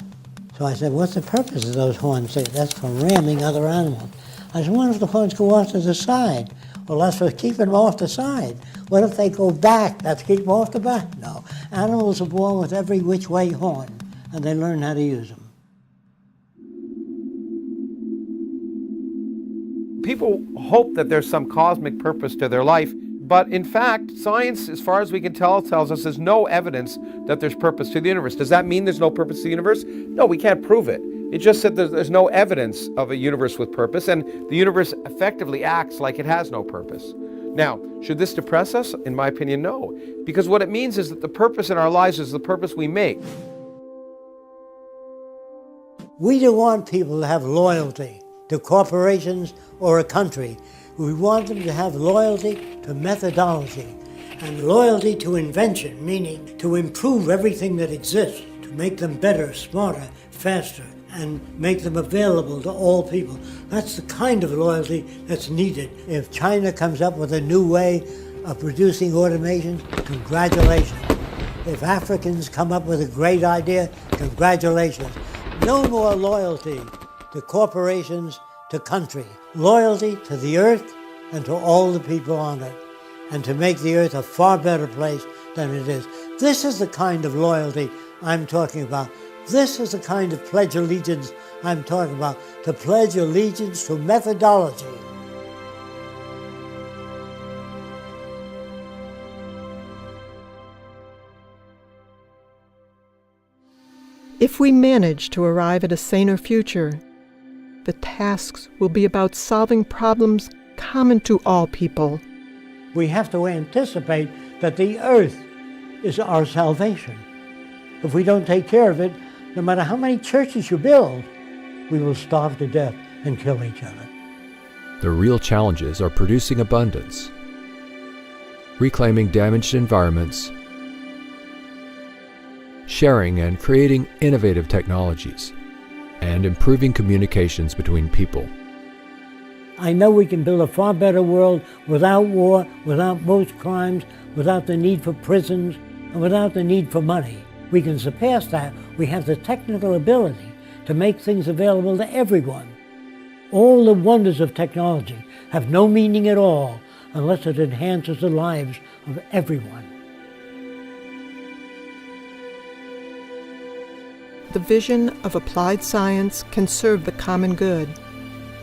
So I said, what's the purpose of those horns? They say, that's for ramming other animals. I said, what if the horns go off to the side? Well, that's for keeping them off the side. What if they go back? That's keep them off the back? No. Animals are born with every which way horn, and they learn how to use them. People hope that there's some cosmic purpose to their life, but in fact, science, as far as we can tell, tells us there's no evidence that there's purpose to the universe. Does that mean there's no purpose to the universe? No, we can't prove it. It just said there's no evidence of a universe with purpose, and the universe effectively acts like it has no purpose. Now, should this depress us? In my opinion, no. Because what it means is that the purpose in our lives is the purpose we make. We don't want people to have loyalty to corporations or a country. We want them to have loyalty to methodology and loyalty to invention, meaning to improve everything that exists, to make them better, smarter, faster, and make them available to all people. That's the kind of loyalty that's needed. If China comes up with a new way of producing automation, congratulations. If Africans come up with a great idea, congratulations. No more loyalty to corporations, to country. Loyalty to the earth and to all the people on it, and to make the earth a far better place than it is. This is the kind of loyalty I'm talking about. This is the kind of pledge allegiance I'm talking about, to pledge allegiance to methodology. If we manage to arrive at a saner future, the tasks will be about solving problems common to all people. We have to anticipate that the earth is our salvation. If we don't take care of it, no matter how many churches you build, we will starve to death and kill each other. The real challenges are producing abundance, reclaiming damaged environments, sharing and creating innovative technologies, and improving communications between people. I know we can build a far better world without war, without most crimes, without the need for prisons, and without the need for money. We can surpass that. We have the technical ability to make things available to everyone. All the wonders of technology have no meaning at all unless it enhances the lives of everyone. The vision of applied science can serve the common good.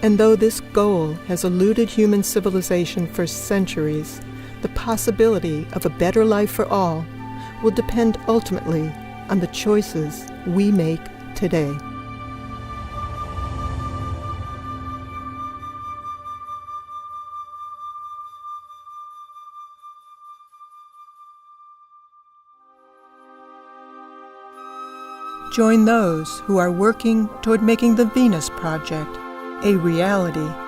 And though this goal has eluded human civilization for centuries, the possibility of a better life for all will depend ultimately on the choices we make today. Join those who are working toward making the Venus Project a reality.